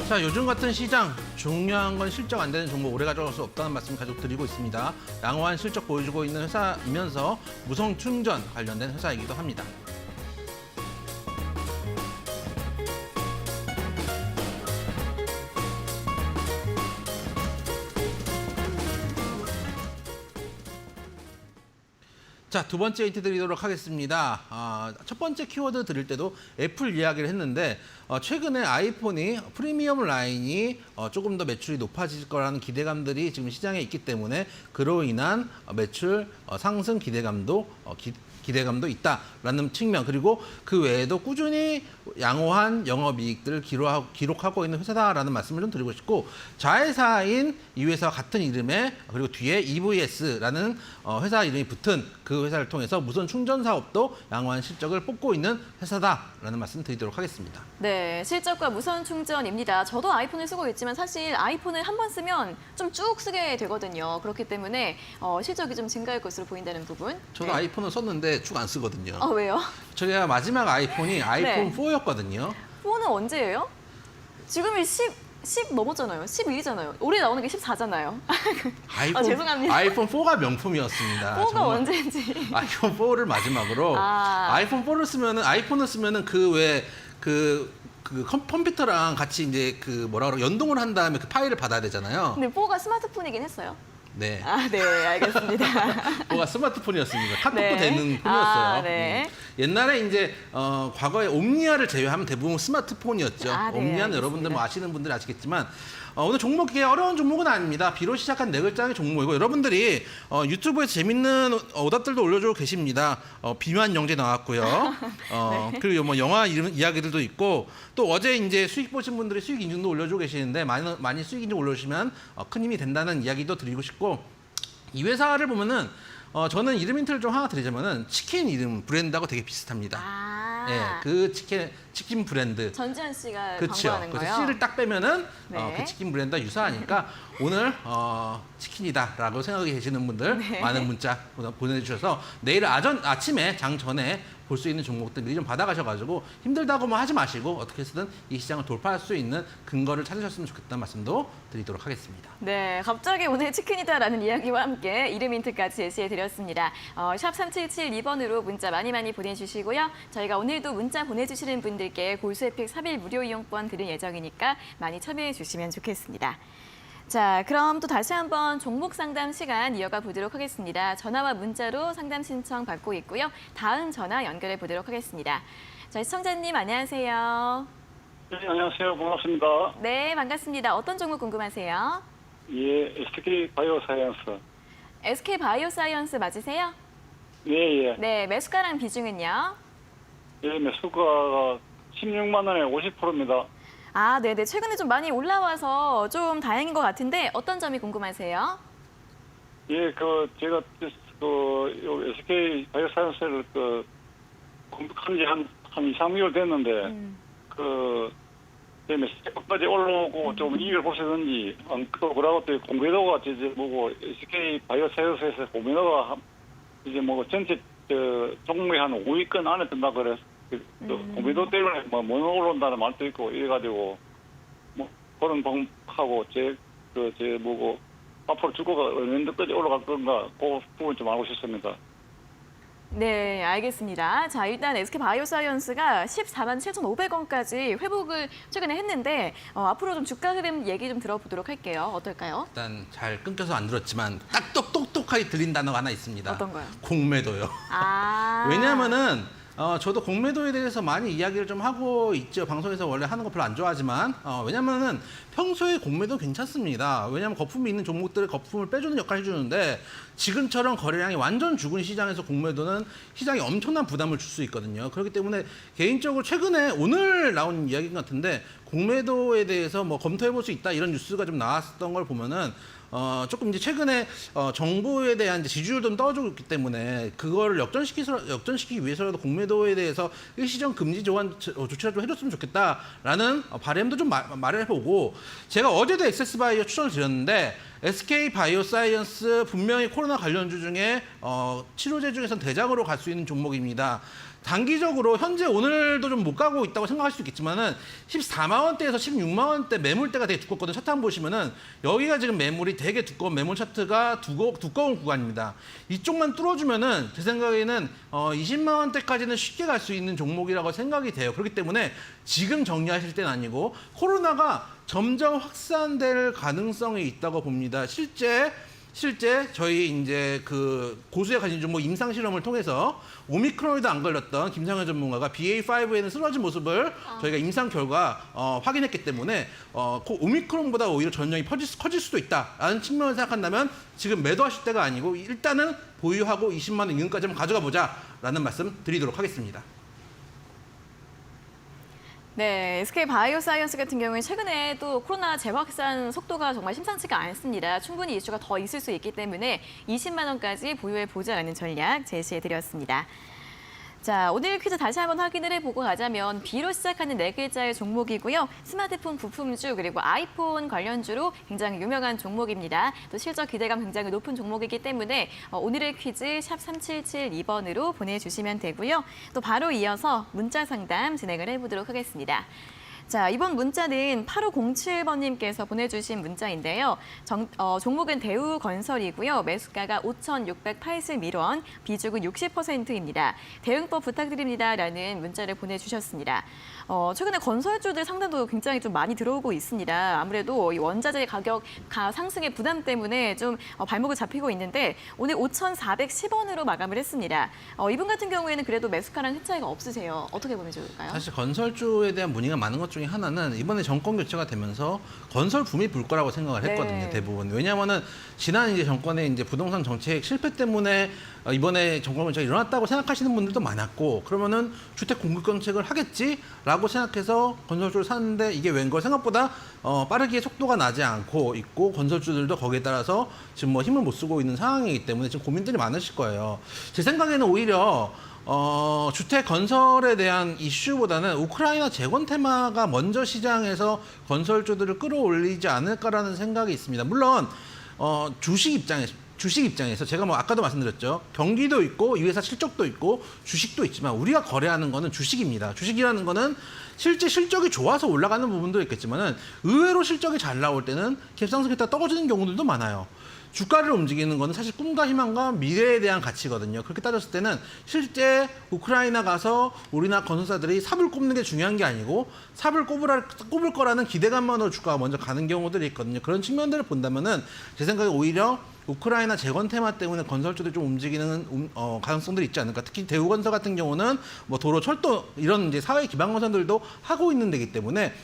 자, 요즘 같은 시장 중요한 건 실적 안 되는 종목 오래 가져갈 수 없다는 말씀 계속 드리고 있습니다. 양호한 실적 보여주고 있는 회사이면서 무선 충전 관련된 회사이기도 합니다. 자, 두 번째 힌트 드리도록 하겠습니다. 첫 번째 키워드 드릴 때도 애플 이야기를 했는데 최근에 아이폰이 프리미엄 라인이 조금 더 매출이 높아질 거라는 기대감들이 지금 시장에 있기 때문에 그로 인한 매출 상승 기대감도 기대감도 있다라는 측면, 그리고 그 외에도 꾸준히 양호한 영업이익들을 기록하고 있는 회사다라는 말씀을 좀 드리고 싶고, 자회사인 이 회사와 같은 이름의, 그리고 뒤에 EVS라는 회사 이름이 붙은 그 회사를 통해서 무선 충전 사업도 양호한 실적을 뽐고 있는 회사다라는 말씀 드리도록 하겠습니다. 네, 실적과 무선 충전입니다. 저도 아이폰을 쓰고 있지만 사실 아이폰을 한 번 쓰면 좀 쭉 쓰게 되거든요. 그렇기 때문에 실적이 좀 증가할 것으로 보인다는 부분. 저도 네. 아이폰을 썼는데 쭉 안 쓰거든요. 왜요? 제가 마지막 아이폰이 아이폰 4였거든요. 4는 언제예요? 지금이 10 넘었잖아요. 11이잖아요. 올해 나오는 게 14잖아요. 죄송합니다. 아이폰 4가 명품이었습니다. 4가 정말. 언제인지. 아이폰 4를 마지막으로 아이폰 4를 쓰면은, 아이폰을 쓰면은 그 컴퓨터랑 같이 이제 연동을 한 다음에 그 파일을 받아야 되잖아요. 근데 4가 스마트폰이긴 했어요. 네. 네, 알겠습니다. 4가 스마트폰이었습니다. 카톡도 네. 되는 폰이었어요. 네. 옛날에 이제 과거에 옴니아를 제외하면 대부분 스마트폰이었죠. 네, 옴니아는 알겠습니다. 여러분들 뭐 아시는 분들이 아시겠지만 오늘 종목이 어려운 종목은 아닙니다. 비로 시작한 네 글자의 종목이고, 여러분들이 유튜브에서 재밌는 오답들도 올려주고 계십니다. 비만 영재 나왔고요. 네. 그리고 뭐 영화 이야기들도 있고, 또 어제 이제 수익 보신 분들이 수익 인증도 올려주고 계시는데, 많이 수익 인증 올려주시면 큰 힘이 된다는 이야기도 드리고 싶고, 이 회사를 보면은 저는 이름 힌트를 좀 하나 드리자면은 치킨 이름 브랜드하고 되게 비슷합니다. 예, 그 치킨 브랜드. 전지현 씨가 그렇죠. 광고하는 그래서 거요. C를 딱 빼면은 네. 그 치킨 브랜드와 유사하니까 오늘 치킨이다라고 생각이 계시는 분들 네. 많은 문자 보내주셔서 내일 아침에 장 전에 볼 수 있는 종목들 미리 좀 받아가셔가지고 힘들다고 뭐 하지 마시고 어떻게 해서든 이 시장을 돌파할 수 있는 근거를 찾으셨으면 좋겠다는 말씀도 드리도록 하겠습니다. 네, 갑자기 오늘 치킨이다라는 이야기와 함께 이름 힌트까지 제시해드렸습니다. 샵 3772번으로 문자 많이 보내주시고요. 저희가 오늘도 문자 보내주시는 분들께 골수 혜택 3일 무료 이용권 드릴 예정이니까 많이 참여해 주시면 좋겠습니다. 자, 그럼 또 다시 한번 종목 상담 시간 이어가 보도록 하겠습니다. 전화와 문자로 상담 신청 받고 있고요. 다음 전화 연결해 보도록 하겠습니다. 자, 시청자님 안녕하세요. 네, 안녕하세요. 반갑습니다. 네, 반갑습니다. 어떤 종목 궁금하세요? 예, SK 바이오사이언스. SK 바이오사이언스 맞으세요? 네, 예. 네, 매수가랑 비중은요? 예, 매수가가 16만 원에 50%입니다. 네네. 최근에 좀 많이 올라와서 좀 다행인 것 같은데 어떤 점이 궁금하세요? 예, 제가 요 SK 바이오사이언스를 공격한 지 한 2, 3개월 됐는데, 매수가까지 올라오고 좀 이익을 보시든지, 또 그러고 또 공매도가 이제 뭐고, SK 바이오사이언스에서 공매도가 이제 뭐 전체 종목의 한 5위권 안에 든다 그래서 공매도 때문에 뭐 못 올라온다는 말도 있고 이래가지고 뭐 그런 방법하고 뭐고 앞으로 주가가 어느 정도까지 올라갈 건가 그 부분 좀 알고 싶습니다. 네, 알겠습니다. 자, 일단 SK 바이오사이언스가 14만 7,500원까지 회복을 최근에 했는데 앞으로 좀 주가 흐름 얘기 좀 들어보도록 할게요. 어떨까요? 일단 잘 끊겨서 안 들었지만 딱 똑똑하게 들린 단어가 하나 있습니다. 어떤 거요? 공매도요. 왜냐하면은 저도 공매도에 대해서 많이 이야기를 좀 하고 있죠. 방송에서 원래 하는 거 별로 안 좋아하지만 왜냐면은 평소에 공매도 괜찮습니다. 왜냐하면 거품이 있는 종목들의 거품을 빼주는 역할을 해주는데 지금처럼 거래량이 완전 죽은 시장에서 공매도는 시장에 엄청난 부담을 줄 수 있거든요. 그렇기 때문에 개인적으로 최근에 오늘 나온 이야기인 것 같은데 공매도에 대해서 뭐 검토해볼 수 있다 이런 뉴스가 좀 나왔던 걸 보면은 조금 이제 최근에 정부에 대한 이제 지지율도 좀 떨어지고 있기 때문에 그거를 역전시키기 위해서라도 공매도에 대해서 일시적 금지 조치를 좀 해줬으면 좋겠다라는 바람도 좀 말을 해보고, 제가 어제도 엑세스바이오 추천을 드렸는데 SK 바이오사이언스 분명히 코로나 관련주 중에 치료제 중에서는 대장으로 갈 수 있는 종목입니다. 단기적으로 현재 오늘도 좀 못 가고 있다고 생각할 수 있겠지만은 14만 원대에서 16만 원대 매물대가 되게 두껍거든요. 차트 한번 보시면은 여기가 지금 매물이 되게 두꺼운 매물 차트가 두꺼운 구간입니다. 이쪽만 뚫어주면은 제 생각에는 20만 원대까지는 쉽게 갈 수 있는 종목이라고 생각이 돼요. 그렇기 때문에 지금 정리하실 때는 아니고 코로나가 점점 확산될 가능성이 있다고 봅니다. 실제 실제 저희 이제 그 고수에 가진 종목 임상 실험을 통해서 오미크론에도 안 걸렸던 김상현 전문가가 BA5에는 쓰러진 모습을 저희가 임상 결과 확인했기 때문에 그 오미크론보다 오히려 전염이 커질 수도 있다라는 측면을 생각한다면 지금 매도하실 때가 아니고 일단은 보유하고 20만 원 이근까지 한번 가져가 보자라는 말씀 드리도록 하겠습니다. 네, SK 바이오사이언스 같은 경우에 최근에 또 코로나 재확산 속도가 정말 심상치가 않습니다. 충분히 이슈가 더 있을 수 있기 때문에 20만 원까지 보유해 보자라는 전략 제시해 드렸습니다. 자, 오늘 퀴즈 다시 한번 확인을 해보고 가자면 B로 시작하는 4글자의 종목이고요. 스마트폰 부품주 그리고 아이폰 관련주로 굉장히 유명한 종목입니다. 또 실적 기대감 굉장히 높은 종목이기 때문에 오늘의 퀴즈 샵 3772번으로 보내주시면 되고요. 또 바로 이어서 문자 상담 진행을 해보도록 하겠습니다. 자, 이번 문자는 8507번님께서 보내주신 문자인데요. 종목은 대우건설이고요. 매수가가 5,681원, 비중은 60%입니다. 대응법 부탁드립니다라는 문자를 보내주셨습니다. 최근에 건설주들 상담도 굉장히 좀 많이 들어오고 있습니다. 아무래도 이 원자재 가격 상승의 부담 때문에 좀 발목을 잡히고 있는데 오늘 5,410원으로 마감을 했습니다. 이분 같은 경우에는 그래도 매수가랑 큰 차이가 없으세요. 어떻게 보면 좋을까요? 사실 건설주에 대한 문의가 많은 것 중에 하나는 이번에 정권 교체가 되면서 건설 붐이 불 거라고 생각을 했거든요. 네. 대부분. 왜냐하면은 지난 이제 정권의 이제 부동산 정책 실패 때문에 이번에 정권 교체가 일어났다고 생각하시는 분들도 많았고 그러면은 주택 공급 정책을 하겠지라고 생각해서 건설주를 샀는데 이게 웬걸 생각보다 빠르게 속도가 나지 않고 있고 건설주들도 거기에 따라서 지금 뭐 힘을 못 쓰고 있는 상황이기 때문에 지금 고민들이 많으실 거예요. 제 생각에는 오히려 주택 건설에 대한 이슈보다는 우크라이나 재건 테마가 먼저 시장에서 건설주들을 끌어올리지 않을까라는 생각이 있습니다. 물론 주식 입장에서 제가 뭐 아까도 말씀드렸죠. 경기도 있고 이 회사 실적도 있고 주식도 있지만 우리가 거래하는 거는 주식입니다. 주식이라는 거는 실제 실적이 좋아서 올라가는 부분도 있겠지만은 의외로 실적이 잘 나올 때는 갭상승했다 떨어지는 경우들도 많아요. 주가를 움직이는 거는 사실 꿈과 희망과 미래에 대한 가치거든요. 그렇게 따졌을 때는 실제 우크라이나 가서 우리나라 건설사들이 삽을 꼽는 게 중요한 게 아니고 삽을 꼽을 거라는 기대감만으로 주가가 먼저 가는 경우들이 있거든요. 그런 측면들을 본다면은 제 생각에 오히려 우크라이나 재건 테마 때문에 건설주들이 좀 움직이는 가능성들이 있지 않을까. 특히 대우건설 같은 경우는 뭐 도로, 철도 이런 이제 사회 기반 건설들도 하고 있는 데기 때문에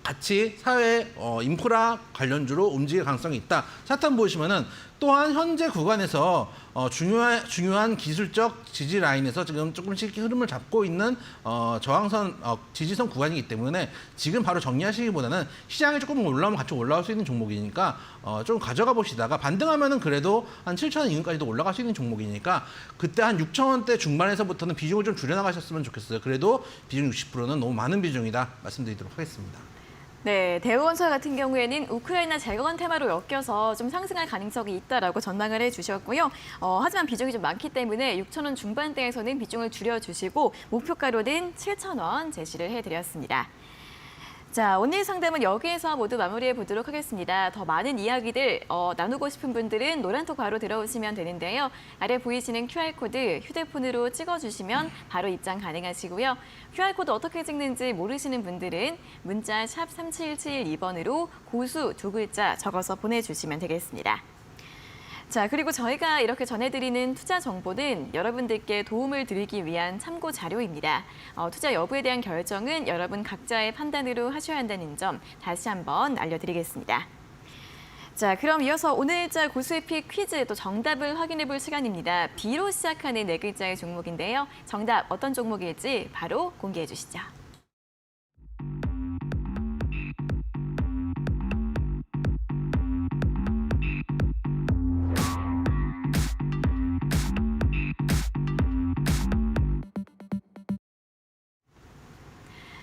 같이 사회 인프라 관련주로 움직일 가능성이 있다. 차트 보시면은 또한 현재 구간에서 중요한 기술적 지지 라인에서 지금 조금씩 흐름을 잡고 있는 저항선 지지선 구간이기 때문에 지금 바로 정리하시기보다는 시장이 조금 올라오면 같이 올라올 수 있는 종목이니까 좀 가져가 보시다가 반등하면은 그래도 한 7,000원 이근까지도 올라갈 수 있는 종목이니까 그때 한 6,000원대 중반에서부터는 비중을 좀 줄여나가셨으면 좋겠어요. 그래도 비중 60%는 너무 많은 비중이다 말씀드리도록 하겠습니다. 네, 대우건설 같은 경우에는 우크라이나 재건 테마로 엮여서 좀 상승할 가능성이 있다라고 전망을 해주셨고요. 하지만 비중이 좀 많기 때문에 6,000원 중반대에서는 비중을 줄여주시고 목표가로는 7,000원 제시를 해드렸습니다. 자, 오늘 상담은 여기에서 모두 마무리해 보도록 하겠습니다. 더 많은 이야기들 나누고 싶은 분들은 노란톡 바로 들어오시면 되는데요. 아래 보이시는 QR코드 휴대폰으로 찍어주시면 바로 입장 가능하시고요. QR코드 어떻게 찍는지 모르시는 분들은 문자 샵 3772번으로 고수 2글자 적어서 보내주시면 되겠습니다. 자, 그리고 저희가 이렇게 전해드리는 투자 정보는 여러분들께 도움을 드리기 위한 참고 자료입니다. 투자 여부에 대한 결정은 여러분 각자의 판단으로 하셔야 한다는 점 다시 한번 알려드리겠습니다. 자, 그럼 이어서 오늘자 고수의 픽 퀴즈 또 정답을 확인해 볼 시간입니다. B로 시작하는 4글자의 종목인데요. 정답 어떤 종목일지 바로 공개해 주시죠.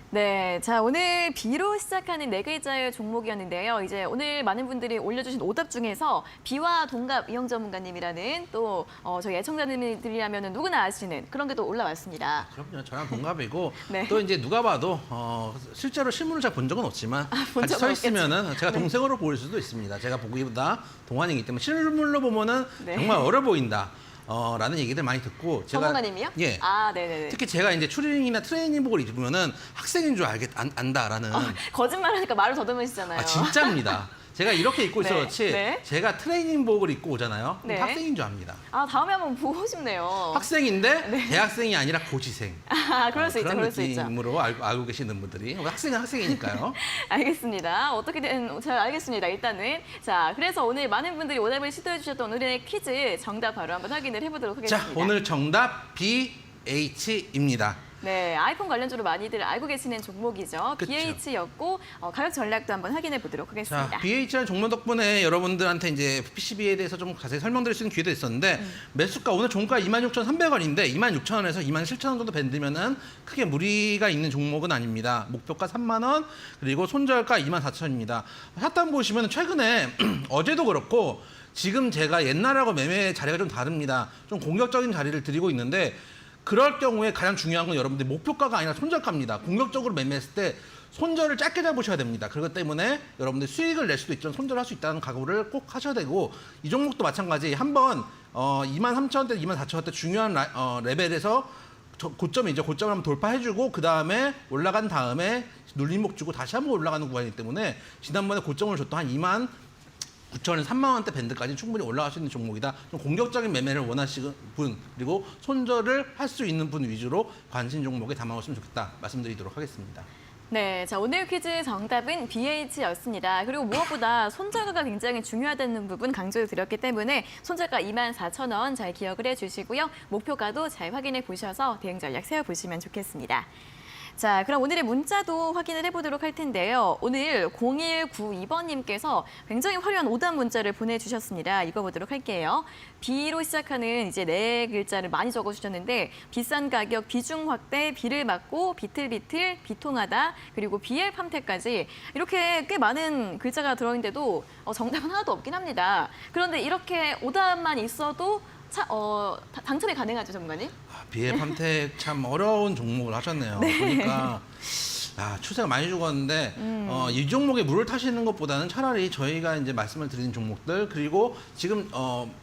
네, 자 오늘 B로 시작하는 4글자의 종목이었는데요. 이제 오늘 많은 분들이 올려주신 오답 중에서 B와 동갑 이영 전문가님이라는 또 저희 애청자님들이라면 누구나 아시는 그런 게 또 올라왔습니다. 그럼요. 저랑 동갑이고 네. 또 이제 누가 봐도 실제로 실물을 잘 본 적은 없지만 본 같이 적은 서 있으면은 제가 네. 동생으로 보일 수도 있습니다. 제가 보기보다 동안이기 때문에 실물로 보면은 네. 정말 어려 보인다. 라는 얘기들 많이 듣고 제가 전문가님이요? 예. 아, 네네네. 특히 제가 이제 추리닝이나 트레이닝복을 입으면은 학생인 줄 안다라는 거짓말하니까 말을 더듬으시잖아요. 진짜입니다. 제가 이렇게 입고 네, 있어 그렇지 네. 제가 트레이닝복을 입고 오잖아요. 그럼 네. 학생인 줄 압니다. 아, 다음에 한번 보고 싶네요. 학생인데 네. 대학생이 아니라 고시생. 아, 그럴 수 있죠. 그런 그럴 수 있죠. 느낌으로 알고 계시는 분들이 학생은 학생이니까요. 알겠습니다. 어떻게든 잘 알겠습니다. 일단은 자, 그래서 오늘 많은 분들이 오답을 시도해 주셨던 오늘의 퀴즈 정답 바로 한번 확인을 해보도록 하겠습니다. 자, 오늘 정답 BH입니다. 네, 아이폰 관련주로 많이들 알고 계시는 종목이죠. 그쵸. BH였고 가격 전략도 한번 확인해 보도록 하겠습니다. 자, BH라는 종목 덕분에 여러분들한테 이제 PCB에 대해서 좀 자세히 설명드릴 수 있는 기회도 있었는데 매수가 오늘 종가 26,300원인데 26,000원에서 27,000원 정도 밴드면은 크게 무리가 있는 종목은 아닙니다. 목표가 3만 원 그리고 손절가 24,000원입니다. 샷단 보시면 최근에 어제도 그렇고 지금 제가 옛날하고 매매 자리가 좀 다릅니다. 좀 공격적인 자리를 드리고 있는데 그럴 경우에 가장 중요한 건 여러분들 목표가가 아니라 손절가입니다. 공격적으로 매매했을 때 손절을 짧게 잡으셔야 됩니다. 그렇기 때문에 여러분들 수익을 낼 수도 있지만 손절할 수 있다는 각오를 꼭 하셔야 되고 이 종목도 마찬가지 한번 23,000원대, 24,000원대 중요한 레벨에서 고점이죠. 고점을 한번 돌파해주고 그 다음에 올라간 다음에 눌림목 주고 다시 한번 올라가는 구간이기 때문에 지난번에 고점을 줬던 한 29,000원, 3만 원대 밴드까지 충분히 올라갈 수 있는 종목이다. 좀 공격적인 매매를 원하시는 분 그리고 손절을 할 수 있는 분 위주로 관심 종목에 담아오시면 좋겠다 말씀드리도록 하겠습니다. 네, 자 오늘 퀴즈 정답은 BH였습니다. 그리고 무엇보다 손절가가 굉장히 중요하다는 부분 강조를 드렸기 때문에 손절가 24,000원 잘 기억을 해주시고요. 목표가도 잘 확인해 보셔서 대응 전략 세워보시면 좋겠습니다. 자, 그럼 오늘의 문자도 확인을 해보도록 할 텐데요. 오늘 0192번님께서 굉장히 화려한 오답 문자를 보내주셨습니다. 읽어보도록 할게요. B로 시작하는 이제 네 글자를 많이 적어주셨는데 비싼 가격, 비중 확대, 비를 맞고, 비틀비틀, 비통하다, 그리고 BL 팜태까지 이렇게 꽤 많은 글자가 들어있는데도 정답은 하나도 없긴 합니다. 그런데 이렇게 오답만 있어도 당첨이 가능하죠, 전문가님? BL 팜텍 참 어려운 종목을 하셨네요. 보니까 추세가 많이 죽었는데 이 종목에 물을 타시는 것보다는 차라리 저희가 이제 말씀을 드리는 종목들 그리고 지금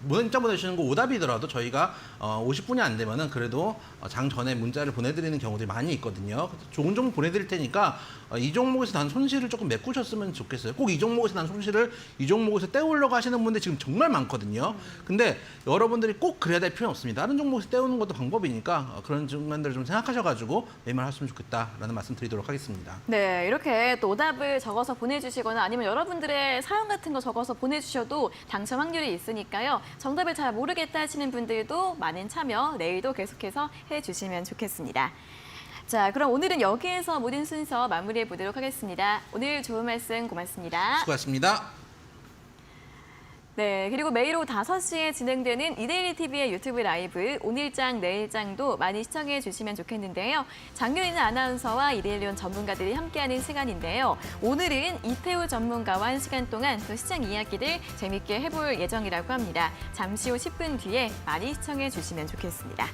문자 보내주시는 거 오답이더라도 저희가 50분이 안 되면은 그래도 장 전에 문자를 보내드리는 경우들이 많이 있거든요. 좋은 종목 보내드릴 테니까 이 종목에서 난 손실을 조금 메꾸셨으면 좋겠어요. 꼭 이 종목에서 난 손실을 이 종목에서 떼우려고 하시는 분들 지금 정말 많거든요. 근데 여러분들이 꼭 그래야 될 필요는 없습니다. 다른 종목에서 떼우는 것도 방법이니까 그런 측면들을 좀 생각하셔가지고 매매하셨으면 좋겠다라는 말씀 드리도록 하겠습니다. 네, 이렇게 또 오답을 적어서 보내주시거나 아니면 여러분들의 사연 같은 거 적어서 보내주셔도 당첨 확률이 있으니까요. 정답을 잘 모르겠다 하시는 분들도 많은 참여 내일도 계속해서 해주시면 좋겠습니다. 자, 그럼 오늘은 여기에서 모든 순서 마무리해 보도록 하겠습니다. 오늘 좋은 말씀 고맙습니다. 수고하셨습니다. 네, 그리고 매일 오후 5시에 진행되는 이데일리 TV의 유튜브 라이브 오늘장 내일장도 많이 시청해 주시면 좋겠는데요. 장윤희는 아나운서와 이데일리온 전문가들이 함께하는 시간인데요. 오늘은 이태우 전문가와 1시간 동안 또 시장 이야기를 재밌게 해볼 예정이라고 합니다. 잠시 후 10분 뒤에 많이 시청해 주시면 좋겠습니다.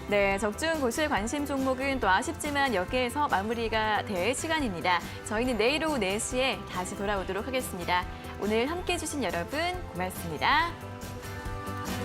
네, 적중 고수의 관심 종목은 또 아쉽지만 여기에서 마무리가 될 시간입니다. 저희는 내일 오후 4시에 다시 돌아오도록 하겠습니다. 오늘 함께해 주신 여러분 고맙습니다.